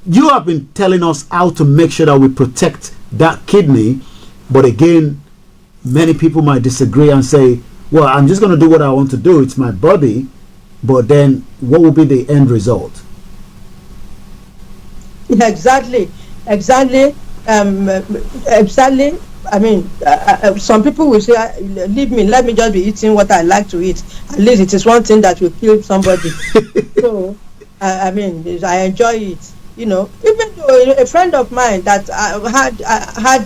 you have been telling us how to make sure that we protect that kidney. But again, many people might disagree and say, well, I'm just going to do what I want to do. It's my body. But then what will be the end result? Exactly. Exactly. I mean, some people will say, leave me, let me just be eating what I like to eat. At least it is one thing that will kill somebody. So, I mean, I enjoy it. Even though a friend of mine that had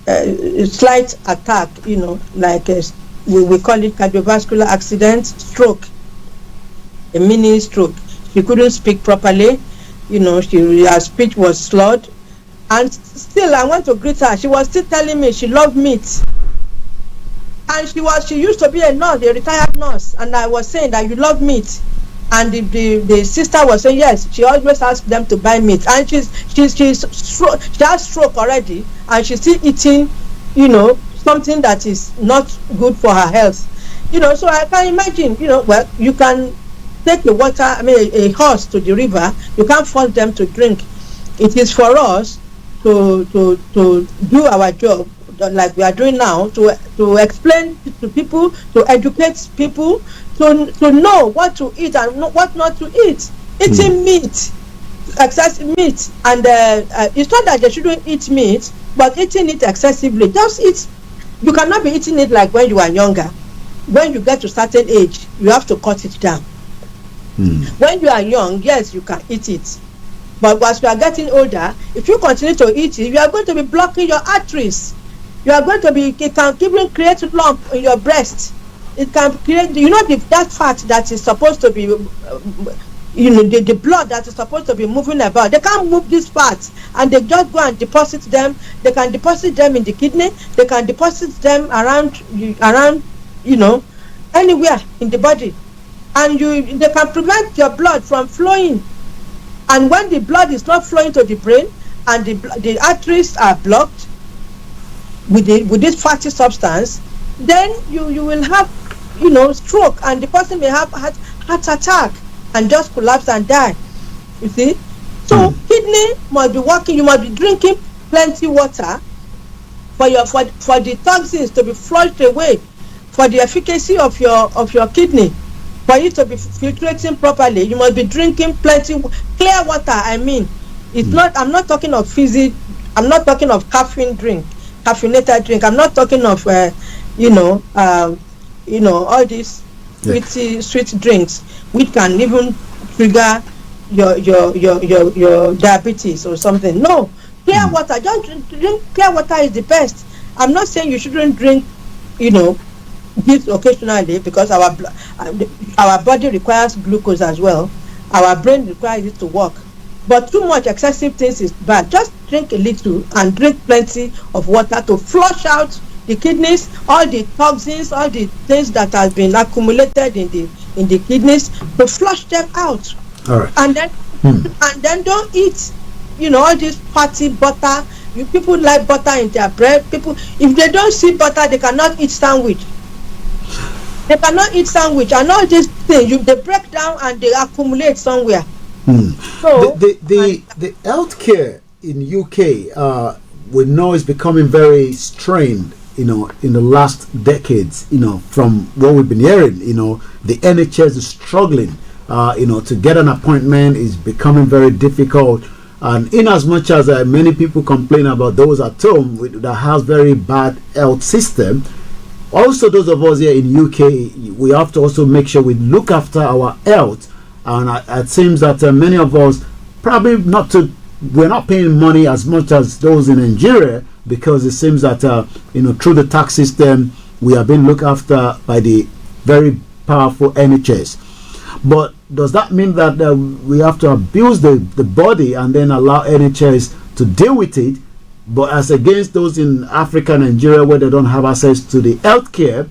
a slight attack, like we call it cardiovascular accident, stroke, a mini stroke. She couldn't speak properly, her speech was slurred, and still I went to greet her. She was still telling me she loved meat. And she used to be a nurse, a retired nurse, and I was saying that you love meat, and the sister was saying yes. She always asks them to buy meat, and she has stroke already, and she's still eating, something that is not good for her health, So I can imagine, well, you can take a horse to the river. You can't force them to drink. It is for us to do our job, like we are doing now, to explain to people, to educate people, to know what to eat and what not to eat. Eating meat, excessive meat, and it's not that they shouldn't eat meat, but eating it excessively. Just eat. You cannot be eating it like when you are younger. When you get to a certain age, you have to cut it down. When you are young, yes, you can eat it. But as you are getting older, if you continue to eat it, you are going to be blocking your arteries. You are going to be, it can even create a lump in your breast. It can create, that fat that is supposed to be, the blood that is supposed to be moving about. They can't move this fat, and they just go and deposit them. They can deposit them in the kidney. They can deposit them around, anywhere in the body. And they can prevent your blood from flowing. And when the blood is not flowing to the brain, and the arteries are blocked with this fatty substance, then you will have, stroke, and the person may have heart attack and just collapse and die. You see? So kidney must be working. You must be drinking plenty water for the toxins to be flushed away for the efficacy of your kidney, for it to be filtrating properly, you must be drinking plenty clear water. I mean, it's not. I'm not talking of fizzy. I'm not talking of caffeinated drink. I'm not talking of all these sweet drinks which can even trigger your diabetes or something. No, clear water. Just drink clear water is the best. I'm not saying you shouldn't drink, this occasionally, because our body requires glucose as well. Our brain requires it to work. But too much excessive things is bad. Just drink a little and drink plenty of water to flush out the kidneys, all the toxins, all the things that have been accumulated in the kidneys, to flush them out. All right. And then don't eat, all this fatty butter. People like butter in their bread. People, if they don't see butter, they cannot eat sandwich. They cannot eat sandwich, and all these things they break down and they accumulate somewhere. So the healthcare in UK, we know is becoming very strained. In the last decades, from what we've been hearing, the NHS is struggling. To get an appointment is becoming very difficult. And in as much as many people complain about those at home that has very bad health system, also those of us here in UK, we have to also make sure we look after our health. And it seems that many of us probably we're not paying money as much as those in Nigeria, because it seems that through the tax system we are being looked after by the very powerful NHS. But does that mean that we have to abuse the body and then allow NHS to deal with it? But as against those in Africa and Nigeria where they don't have access to the healthcare,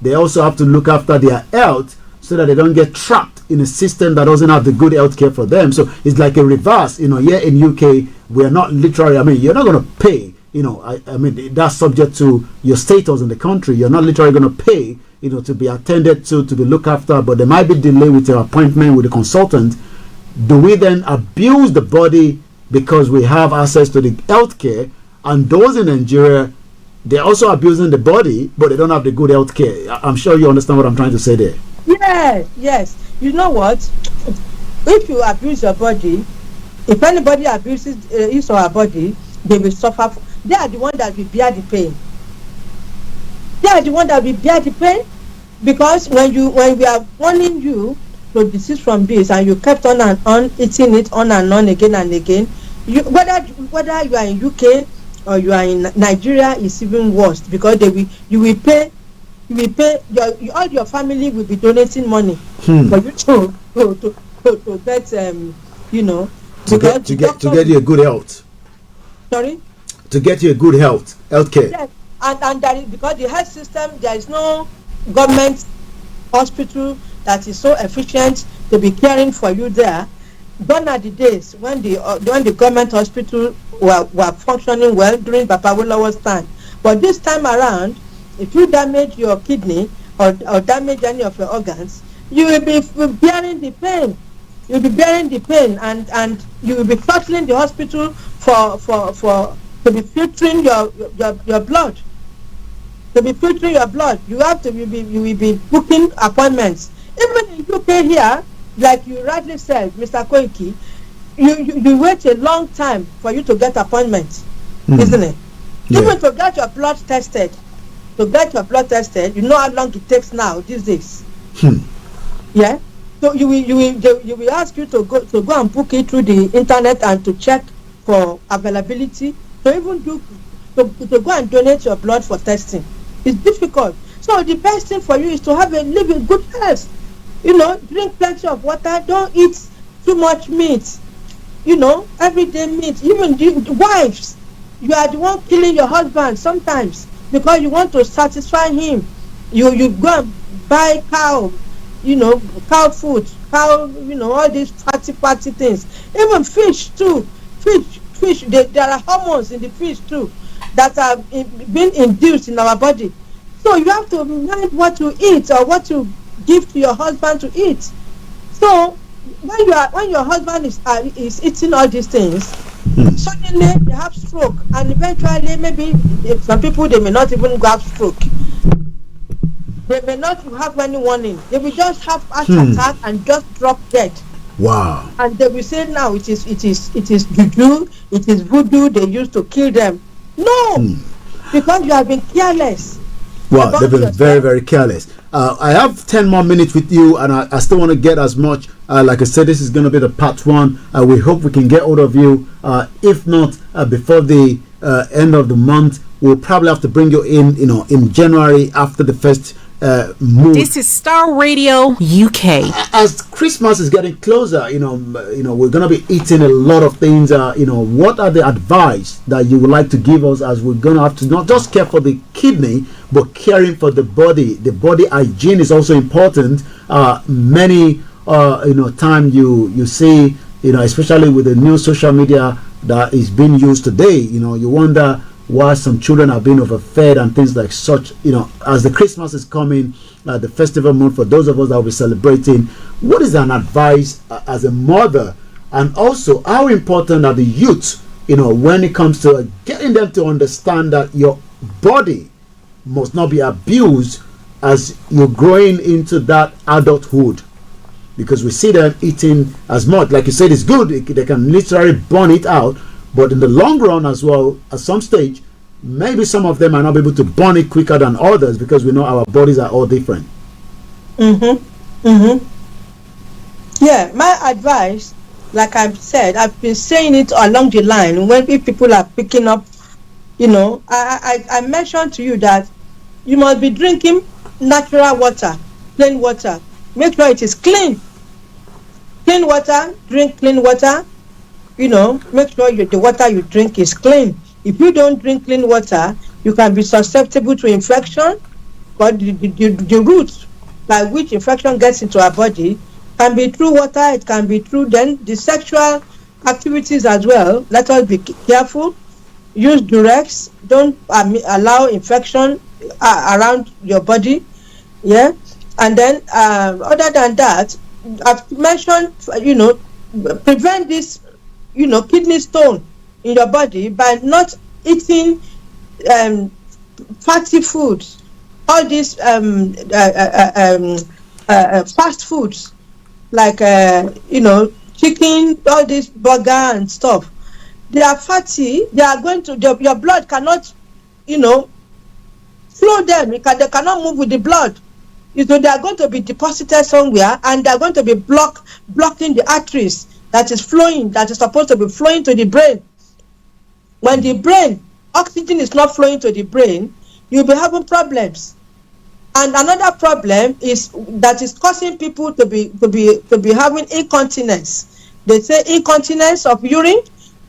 they also have to look after their health so that they don't get trapped in a system that doesn't have the good healthcare for them. So it's like a reverse. Here in UK, we are not literally. I mean, you're not going to pay. I mean, that's subject to your status in the country. You're not literally going to pay. To be attended to be looked after, but there might be delay with your appointment with a consultant. Do we then abuse the body because we have access to the healthcare, and those in Nigeria, they're also abusing the body, but they don't have the good healthcare? I'm sure you understand what I'm trying to say there. Yes. You know what? If you abuse your body, if anybody abuses his or her body, they will suffer. They are the ones that will bear the pain. They are the ones that will bear the pain. Because when we are warning you to desist from this, and you kept on and on eating it on and on again and again, whether you are in UK or you are in Nigeria, is even worse, because you will pay all your family will be donating money for you to get to get you a good health. Sorry. To get you a good healthcare. Yes, and that is because the health system, there is no government hospital that is so efficient to be caring for you there. Gone are the days when the government hospital were functioning well during Papa Lawa's time. But this time around, if you damage your kidney or damage any of your organs, you will be bearing the pain. You'll be bearing the pain, and you will be throttling the hospital to be filtering your blood. To be filtering your blood, you will be booking appointments. Even in UK here, like you rightly said, Mr. Koiki, you wait a long time for you to get appointments, isn't it? Yeah. Even to get your blood tested, you know how long it takes now these days. Yeah. So you will ask you to go and book it through the internet and to check for availability. To even to go and donate your blood for testing. It's difficult. So the best thing for you is to live in good health. Drink plenty of water. Don't eat too much meat. Everyday meat. Even the wives, you are the one killing your husband sometimes because you want to satisfy him. You go and buy cow food, all these fatty things. Even fish too. Fish. There are hormones in the fish too that are being induced in our body. So you have to mind what you eat or what you give to your husband to eat. So when your husband is eating all these things, suddenly they have stroke, and eventually maybe some people they may not even have stroke. They may not have any warning. They will just have heart attack and just drop dead. Wow. And they will say now it is juju, it is voodoo, they used to kill them. No, because you have been careless. Wow, they've been very, very careless. I have 10 more minutes with you, and I still want to get as much. Like I said, this is going to be the part one. We hope we can get hold of you. If not, before the end of the month, we'll probably have to bring you in January after the first move. This is Starr Radio UK. As Christmas is getting closer, we're going to be eating a lot of things. What are the advice that you would like to give us, as we're going to have to not just care for the kidney, but caring for the body? The body hygiene is also important. Many time you see, especially with the new social media that is being used today, you wonder why some children are being overfed and things like such. As the Christmas is coming, the festival month, for those of us that will be celebrating, what is an advice as a mother, and also how important are the youth, when it comes to getting them to understand that your body must not be abused as you're growing into that adulthood? Because we see them eating as much, like you said, it's good, they can literally burn it out, but in the long run as well, at some stage, maybe some of them might not be able to burn it quicker than others, because we know our bodies are all different. Yeah, my advice, like I've said, I've been saying it along the line, when people are picking up, I mentioned to you that you must be drinking natural water, plain water. Make sure it is clean. Clean water, drink clean water. Make sure the water you drink is clean. If you don't drink clean water, you can be susceptible to infection. But the route by which infection gets into our body can be through water, it can be through then the sexual activities as well. Let us be careful. Use Durex. Don't allow infection around your body. Yeah. And then other than that, I've mentioned, prevent this kidney stone in your body by not eating fatty foods, all these fast foods like chicken, all this burger and stuff. They are fatty. They are going to your blood cannot flow them. They cannot move with the blood. They are going to be deposited somewhere, and they are going to be blocking the arteries that is supposed to be flowing to the brain. When the brain, oxygen is not flowing to the brain, you'll be having problems. And another problem is that is causing people to be having incontinence. They say incontinence of urine.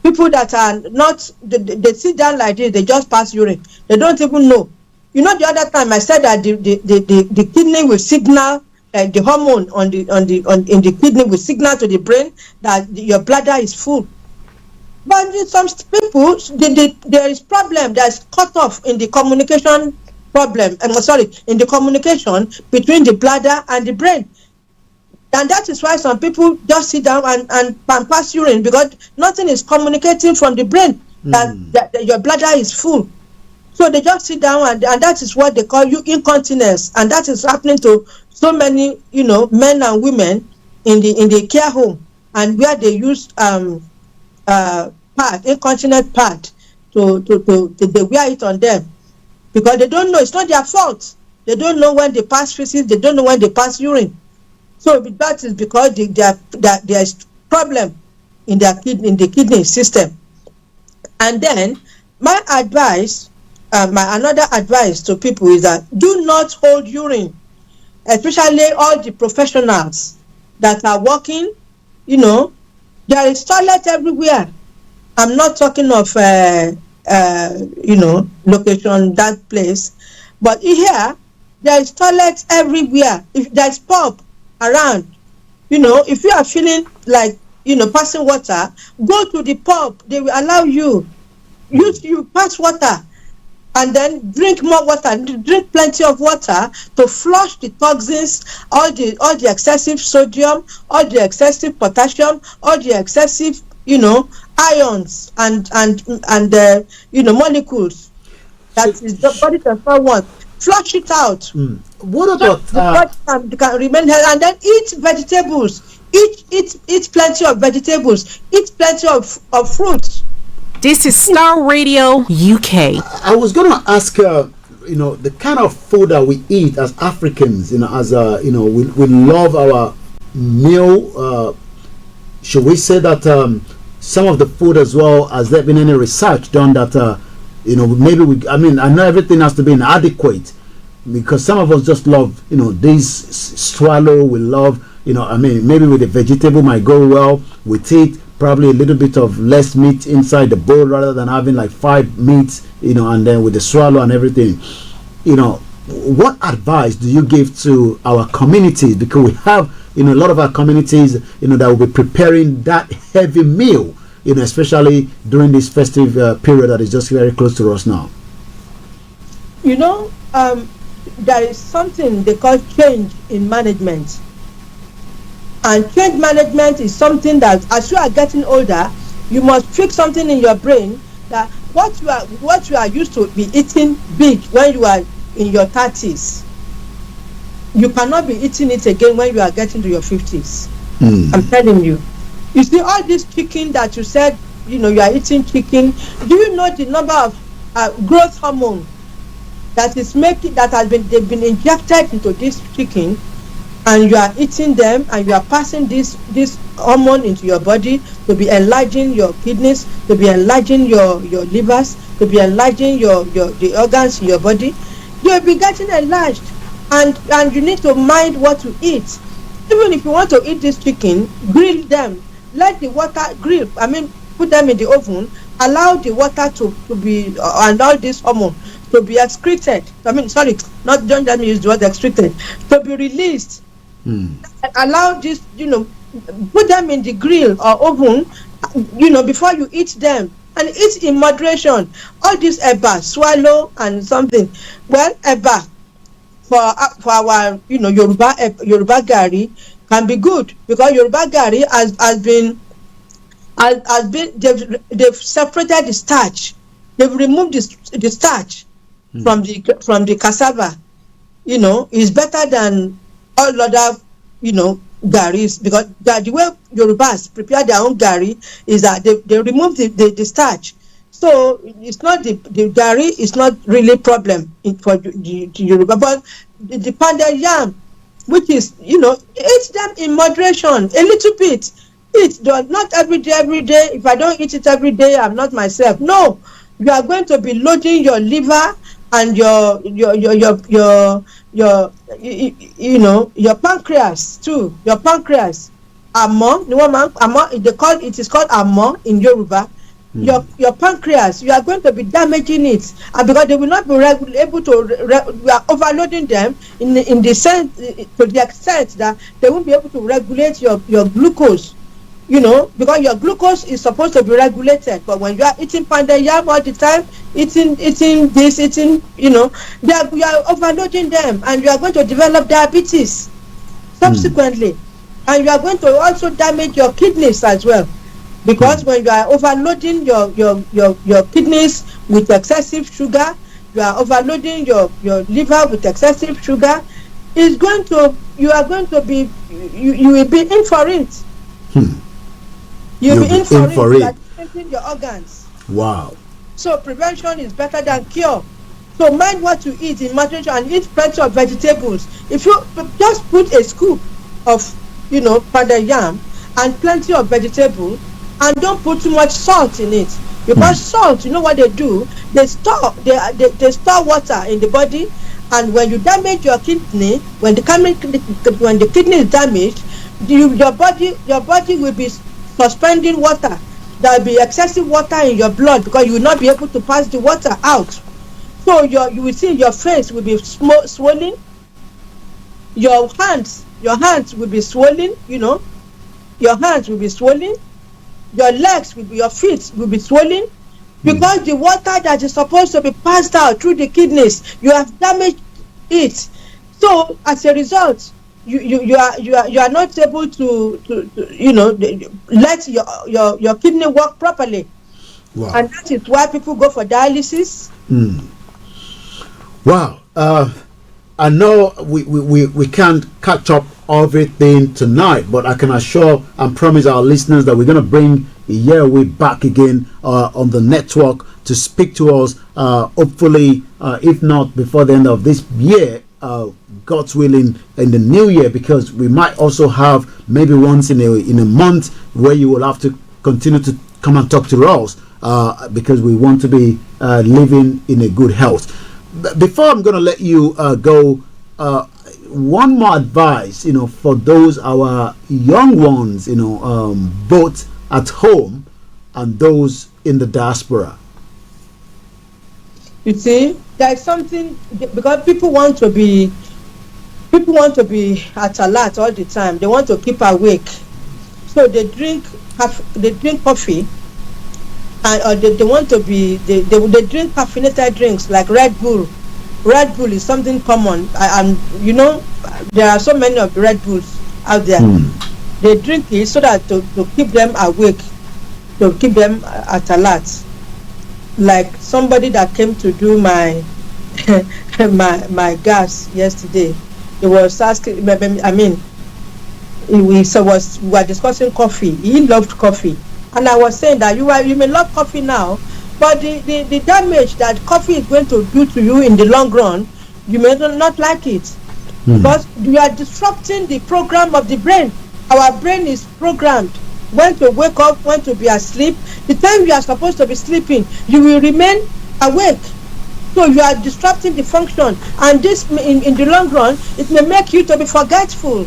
People that are not, they sit down like this, they just pass urine. They don't even know. The other time I said that the kidney will signal, the hormone in the kidney will signal to the brain that your bladder is full. But with some people, there is problem that's cut off in the communication problem. In the communication between the bladder and the brain. And that is why some people just sit down and pass urine, because nothing is communicating from the brain that your bladder is full. So they just sit down, and that is what they call incontinence, and that is happening to so many, men and women in the care home, and where they use incontinent pad to they wear it on them, because they don't know, it's not their fault. They don't know when they pass feces, they don't know when they pass urine. So that is because there is problem in the kidney system. And then my advice. Another advice to people is that do not hold urine, especially all the professionals that are working. There is toilet everywhere. I'm not talking of location, that place, but here there is toilet everywhere. If there's pub around, if you are feeling like passing water, go to the pub. They will allow you. You pass water. And then drink more water, drink plenty of water to flush the toxins, all the excessive sodium, all the excessive potassium, all the excessive, ions and molecules that is the body does not want. flush it out. What about the body can remain healthy, and then eat vegetables. Eat plenty of vegetables. Eat plenty of fruits. This is Starr Radio UK. I was going to ask, the kind of food that we eat as Africans, as we love our meal. Should we say that some of the food as well, has there been any research done that maybe I know everything has to be inadequate, because some of us just love this swallow, we love maybe with the vegetable might go well with it, probably a little bit of less meat inside the bowl rather than having like 5 meats, and then with the swallow and everything. What advice do you give to our communities, because we have a lot of our communities that will be preparing that heavy meal, especially during this festive period that is just very close to us now? There is something they call change in management. And change management is something that, as you are getting older, you must fix something in your brain that what you are used to be eating big when you are in your 30s, you cannot be eating it again when you are getting to your 50s. I'm telling you. You see, all this chicken that you said, you are eating chicken. Do you know the number of growth hormone that they've been injected into this chicken, and you are eating them, and you are passing this hormone into your body to be enlarging your kidneys, to be enlarging your livers, to be enlarging the organs in your body. You will be getting enlarged, and you need to mind what to eat. Even if you want to eat this chicken, grill them. Let the water grill. Put them in the oven. Allow the water to be and all this hormone to be excreted. Don't let me use the word excreted. To be released. Allow this. Put them in the grill or oven. Before you eat them, and eat in moderation. All this eba, swallow and something. Well, eba for our Yoruba gari can be good, because Yoruba gari has been they've separated the starch. They've removed the starch from the cassava. Is better than all other garis, because the way Yorubas prepare their own gari is that they remove the starch. So it's not the gari is not really a problem for the Yoruba, but the pounded yam, which is eat them in moderation, a little bit. Eat not every day. If I don't eat it every day, I'm not myself. No, you are going to be loading your liver and your pancreas too. Your pancreas, it is called amo in Yoruba. Your pancreas, you are going to be damaging it, and because they will not be able to we are overloading them in the sense, to the extent that they won't be able to regulate your glucose. Because your glucose is supposed to be regulated, but when you are eating pounded yam all the time, eating this, you are overloading them, and you are going to develop diabetes subsequently, and you are going to also damage your kidneys as well, because when you are overloading your kidneys with excessive sugar, you are overloading your liver with excessive sugar. You will be in for it. You'll be in for it. Affecting your organs. Wow. So prevention is better than cure. So mind what you eat in moderation, and eat plenty of vegetables. If you just put a scoop of pounded yam and plenty of vegetables, and don't put too much salt in it, because salt, what they do, they store water in the body, and when you damage your kidney, when the kidney is damaged, your body will be suspending water. There will be excessive water in your blood, because you will not be able to pass the water out. So you will see your face will be swollen. Your hands will be swollen. Your hands will be swollen. Your legs your feet will be swollen, because the water that is supposed to be passed out through the kidneys, you have damaged it. So as a result, you are not able to let your kidney work properly. Wow. And that is why people go for dialysis. Wow. I know we can't catch up everything tonight, but I can assure and promise our listeners that we're going to bring Iyeowe back again on the network to speak to us, hopefully, if not before the end of this year, God's willing, in the new year, because we might also have maybe once in a month where you will have to continue to come and talk to us, because we want to be living in a good health. Before I'm going to let you go, one more advice, for those our young ones, both at home and those in the diaspora. You see, there is something, because people want to be at alert all the time. They want to keep awake, so they drink coffee, and they want to be they drink caffeinated drinks like Red Bull. Red Bull is something common, and there are so many of Red Bulls out there. They drink it so that to keep them awake, to keep them at alert. Like somebody that came to do my my gas yesterday, he was asking. We were discussing coffee. He loved coffee, and I was saying that you may love coffee now, but the damage that coffee is going to do to you in the long run, you may not like it, because you are disrupting the program of the brain. Our brain is programmed when to wake up, when to be asleep. The time you are supposed to be sleeping, you will remain awake. So you are disrupting the function, and this in the long run, it may make you to be forgetful.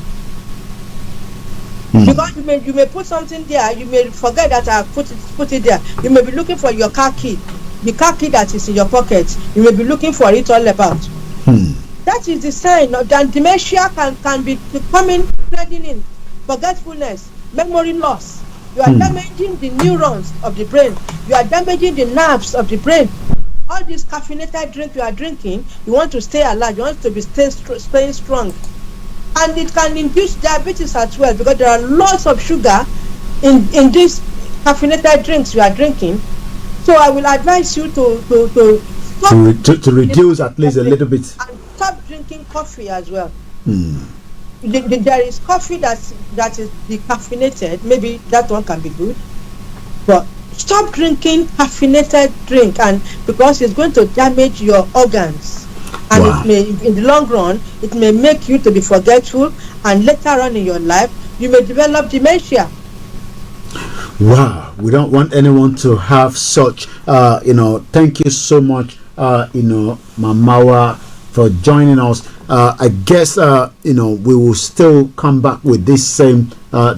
Because you may put something there, you may forget that I put it there. You may be looking for your car key, the car key that is in your pocket. You may be looking for it all about. That is the sign of that dementia can be becoming, spreading in forgetfulness, memory loss. You are damaging the neurons of the brain. You are damaging the nerves of the brain. All this caffeinated drink you are drinking, you want to stay alive, you want to be staying strong. And it can induce diabetes as well, because there are lots of sugar in these caffeinated drinks you are drinking. So I will advise you to stop to reduce at least a little bit, and stop drinking coffee as well. There is coffee that is decaffeinated. Maybe that one can be good, but stop drinking caffeinated drink, and because it's going to damage your organs, and it may, in the long run, it may make you to be forgetful, and later on in your life, you may develop dementia. Wow, we don't want anyone to have such. Thank you so much, Mamawa, for joining us. I guess we will still come back with this same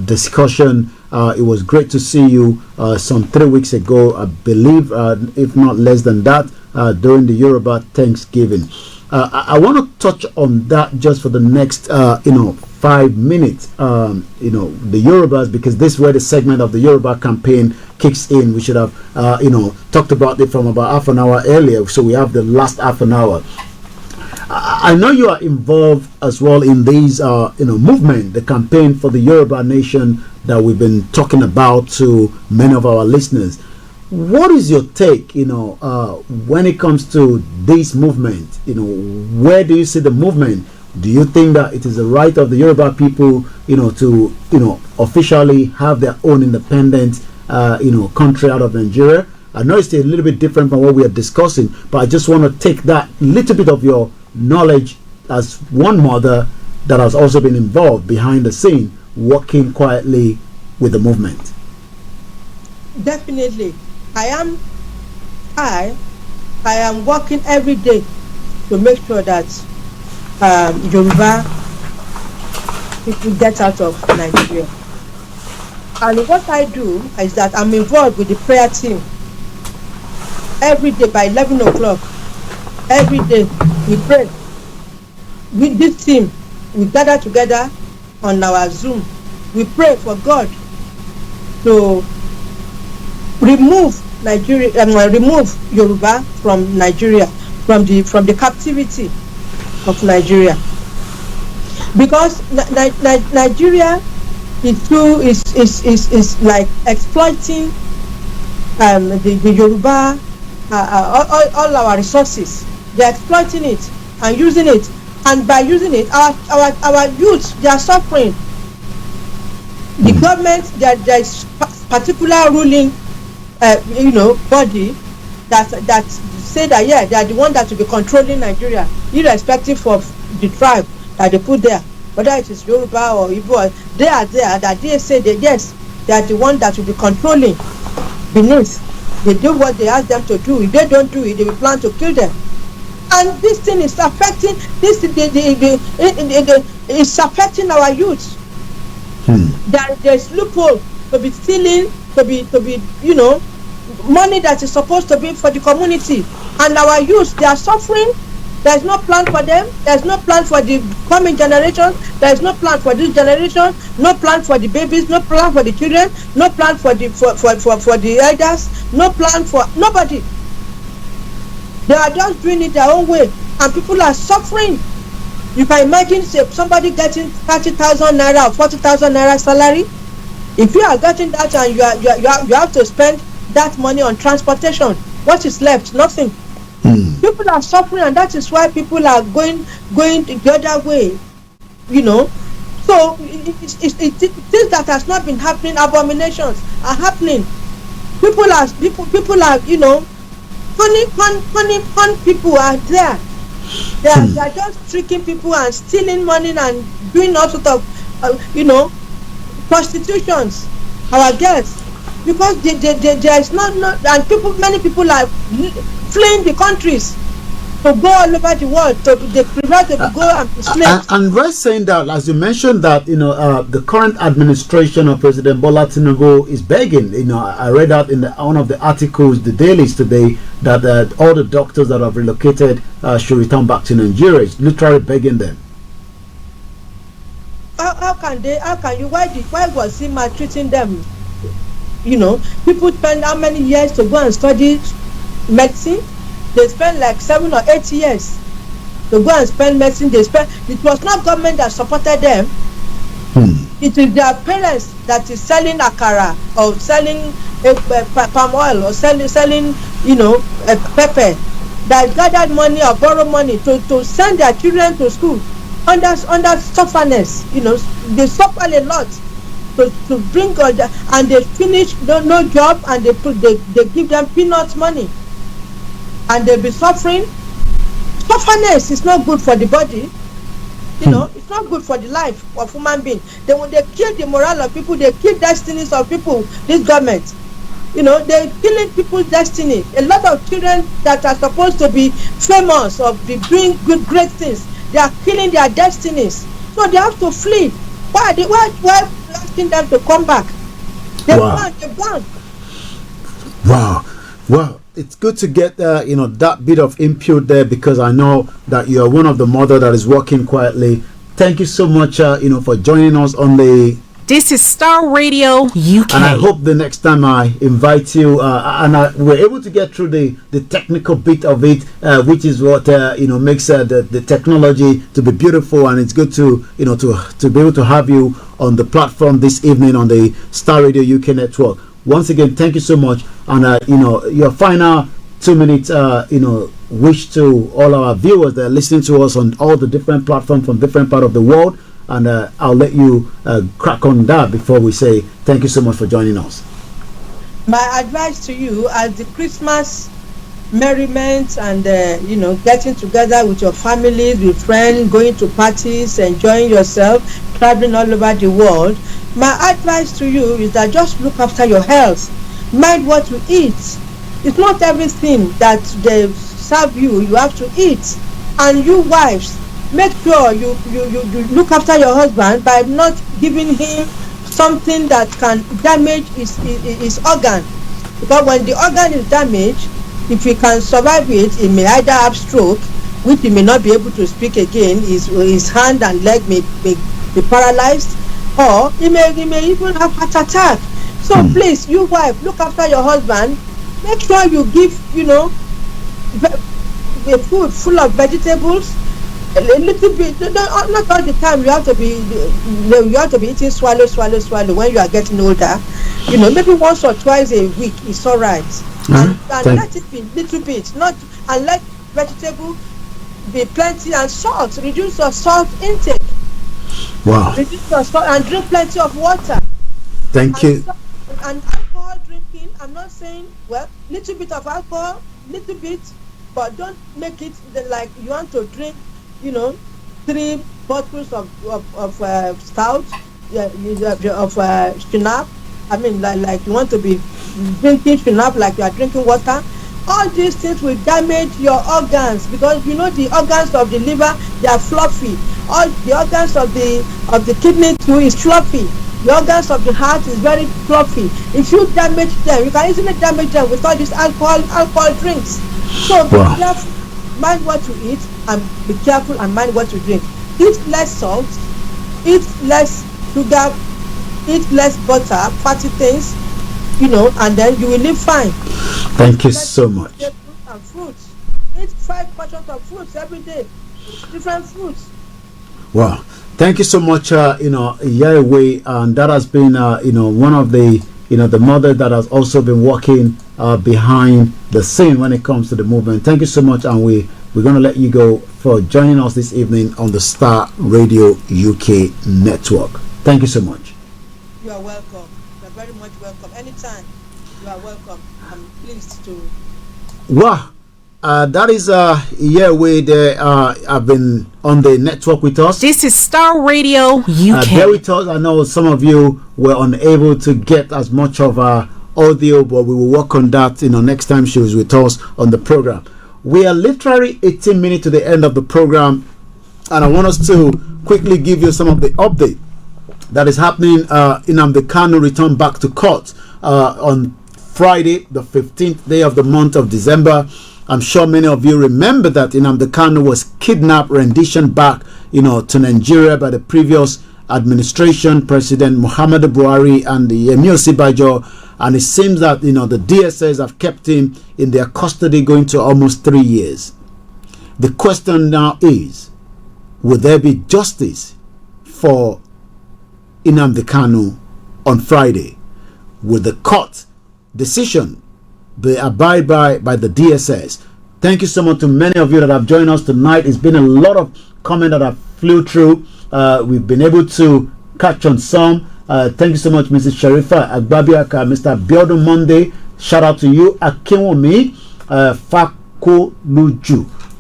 discussion. It was great to see you some 3 weeks ago, I believe, if not less than that, during the Yoruba Thanksgiving. I want to touch on that just for the next 5 minutes. The Yorubas, because this is where the segment of the Yoruba campaign kicks in. We should have talked about it from about half an hour earlier, so we have the last half an hour. I know you are involved as well in these movement, the campaign for the Yoruba nation that we've been talking about to many of our listeners. What is your take, when it comes to this movement? Where do you see the movement? Do you think that it is the right of the Yoruba people, to officially have their own independent, country out of Nigeria? I know it's a little bit different from what we are discussing, but I just want to take that little bit of your knowledge as one mother that has also been involved behind the scene, working quietly with the movement. Definitely. I am working every day to make sure that Yoruba people get out of Nigeria. And what I do is that I'm involved with the prayer team. Every day by 11 o'clock, every day we pray. With this team, we gather together on our Zoom. We pray for God to remove remove Yoruba from Nigeria, from the captivity of Nigeria, because Nigeria is like exploiting the Yoruba, all our resources. They're exploiting it and using it. And by using it, our youth, they are suffering. The government, there is particular ruling, body that say that they are the one that will be controlling Nigeria, irrespective of the tribe that they put there, whether it is Yoruba or Igbo. They are there that they say that yes, they are the one that will be controlling beneath. They do what they ask them to do. If they don't do it, they will plan to kill them. And this thing is affecting it's affecting our youth. There's loophole to be stealing, to be money that is supposed to be for the community, and our youth, they are suffering. There is no plan for them. There is no plan for the coming generation. There is no plan for this generation. No plan for the babies. No plan for the children. No plan for the elders. No plan for nobody. They are just doing it their own way, and people are suffering. You can imagine somebody getting 30,000 naira or 40,000 naira salary. If you are getting that and you have to spend that money on transportation, what is left? Nothing. People are suffering, and that is why people are going the other way. So things that has not been happening, abominations are happening. People are funny people are there. They are just tricking people and stealing money and doing all sorts of prostitutions. Our girls, because there is not and many people are fleeing the countries to go all over the world. They prefer to go and be slaves. And we're saying that, as you mentioned, that the current administration of President Bola Tinubu is begging. I read out in one of the articles, the dailies today, that all the doctors that have relocated should return back to Nigeria. It's literally begging them. How can they? How can you? Why was he maltreating them? People spend how many years to go and study medicine? They spend like 7 or 8 years to go and spend medicine. It was not government that supported them. It is their parents that is selling akara or selling palm oil or selling pepper, that gathered money or borrow money to send their children to school under sufferness. They suffer a lot to bring and they finish no job, and they give them peanuts money. And they'll be suffering. Sufferness is not good for the body. It's not good for the life of human being. When they kill the morale of people, they kill destinies of people. This government, they're killing people's destiny. A lot of children that are supposed to be famous or be doing great things, they are killing their destinies. So they have to flee. Why asking them to come back? They're gone. Wow. Well, it's good to get that bit of input there, because I know that you are one of the mother that is working quietly. Thank you so much for joining us on the This is Starr Radio UK. And I hope the next time I invite you we're able to get through the technical bit of it, which is what makes the technology to be beautiful. And it's good to to be able to have you on the platform this evening on the Starr Radio UK network. Once again, thank you so much. And your final 2 minutes wish to all our viewers that are listening to us on all the different platforms from different part of the world. And I'll let you crack on that before we say thank you so much for joining us. My advice to you, as the Christmas merriment and getting together with your families, with friends, going to parties, enjoying yourself, traveling all over the world, my advice to you is that just look after your health. Mind what you eat. It's not everything that they serve you have to eat. And you wives, make sure you look after your husband by not giving him something that can damage his organ. Because when the organ is damaged, if he can survive it, he may either have stroke, which he may not be able to speak again, his hand and leg may be paralyzed, or he may even have heart attack. So please, you wife, look after your husband. Make sure you give a food full of vegetables, a little bit, not all the time. You have to be eating swallow when you are getting older. Maybe once or twice a week is all right. And let it be little bit, not, and let vegetable be plenty, and salt. Reduce your salt intake. Wow. Reduce your salt and drink plenty of water. Thank you. And alcohol drinking, I'm not saying, well, little bit of alcohol, little bit, but don't make it like you want to drink, 3 bottles of stout, of shinap. I mean, like you want to be drinking shinap like you are drinking water. All these things will damage your organs, because the organs of the liver, they are fluffy. All the organs of the kidney too is fluffy. The organs of the heart is very fluffy. If you damage them, you can easily damage them with all these alcohol drinks. So be careful, mind what you eat, and be careful and mind what you drink. Eat less salt, eat less sugar, eat less butter, fatty things, and then you will live fine. Thank you so much. And fruits. Eat 5 portions of fruits every day. Different fruits. Wow. Thank you so much, Yahweh, and that has been, one of the, the mother that has also been working behind the scene when it comes to the movement. Thank you so much, and we're going to let you go for joining us this evening on the Starr Radio UK network. Thank you so much. You are welcome. You are very much welcome. Anytime, you are welcome. I'm pleased to. Wow. That is Yahweh there. I've been on the network with us. This is Starr Radio UK. There with us. I know some of you were unable to get as much of audio, but we will work on that next time she was with us on the program. We are literally 18 minutes to the end of the program, and I want us to quickly give you some of the update that is happening. Nnamdi Kanu returned back to court on Friday, the 15th day of the month of December. I'm sure many of you remember that Nnamdi Kanu was kidnapped, renditioned back, to Nigeria by the previous administration, President Muhammadu Buhari and the Emir Sibajo, and it seems that the DSS have kept him in their custody going to almost 3 years. The question now is, will there be justice for Nnamdi Kanu on Friday? Will the court decision be abide by the DSS? Thank you so much to many of you that have joined us tonight. It's been a lot of comment that have flew through. We've been able to catch on some. Thank you so much, Mrs. Sharifa Agbabiaka, Mr. Biodun Monday. Shout out to you, Akinwumi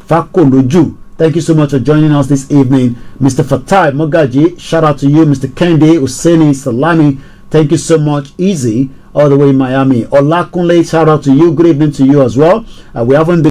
Fakoluju. Thank you so much for joining us this evening, Mr. Fatai Mogaji. Shout out to you, Mr. Kendi Useni Salami. Thank you so much, Easy, all the way in Miami. Olakunle, shout out to you. Good evening to you as well. We haven't been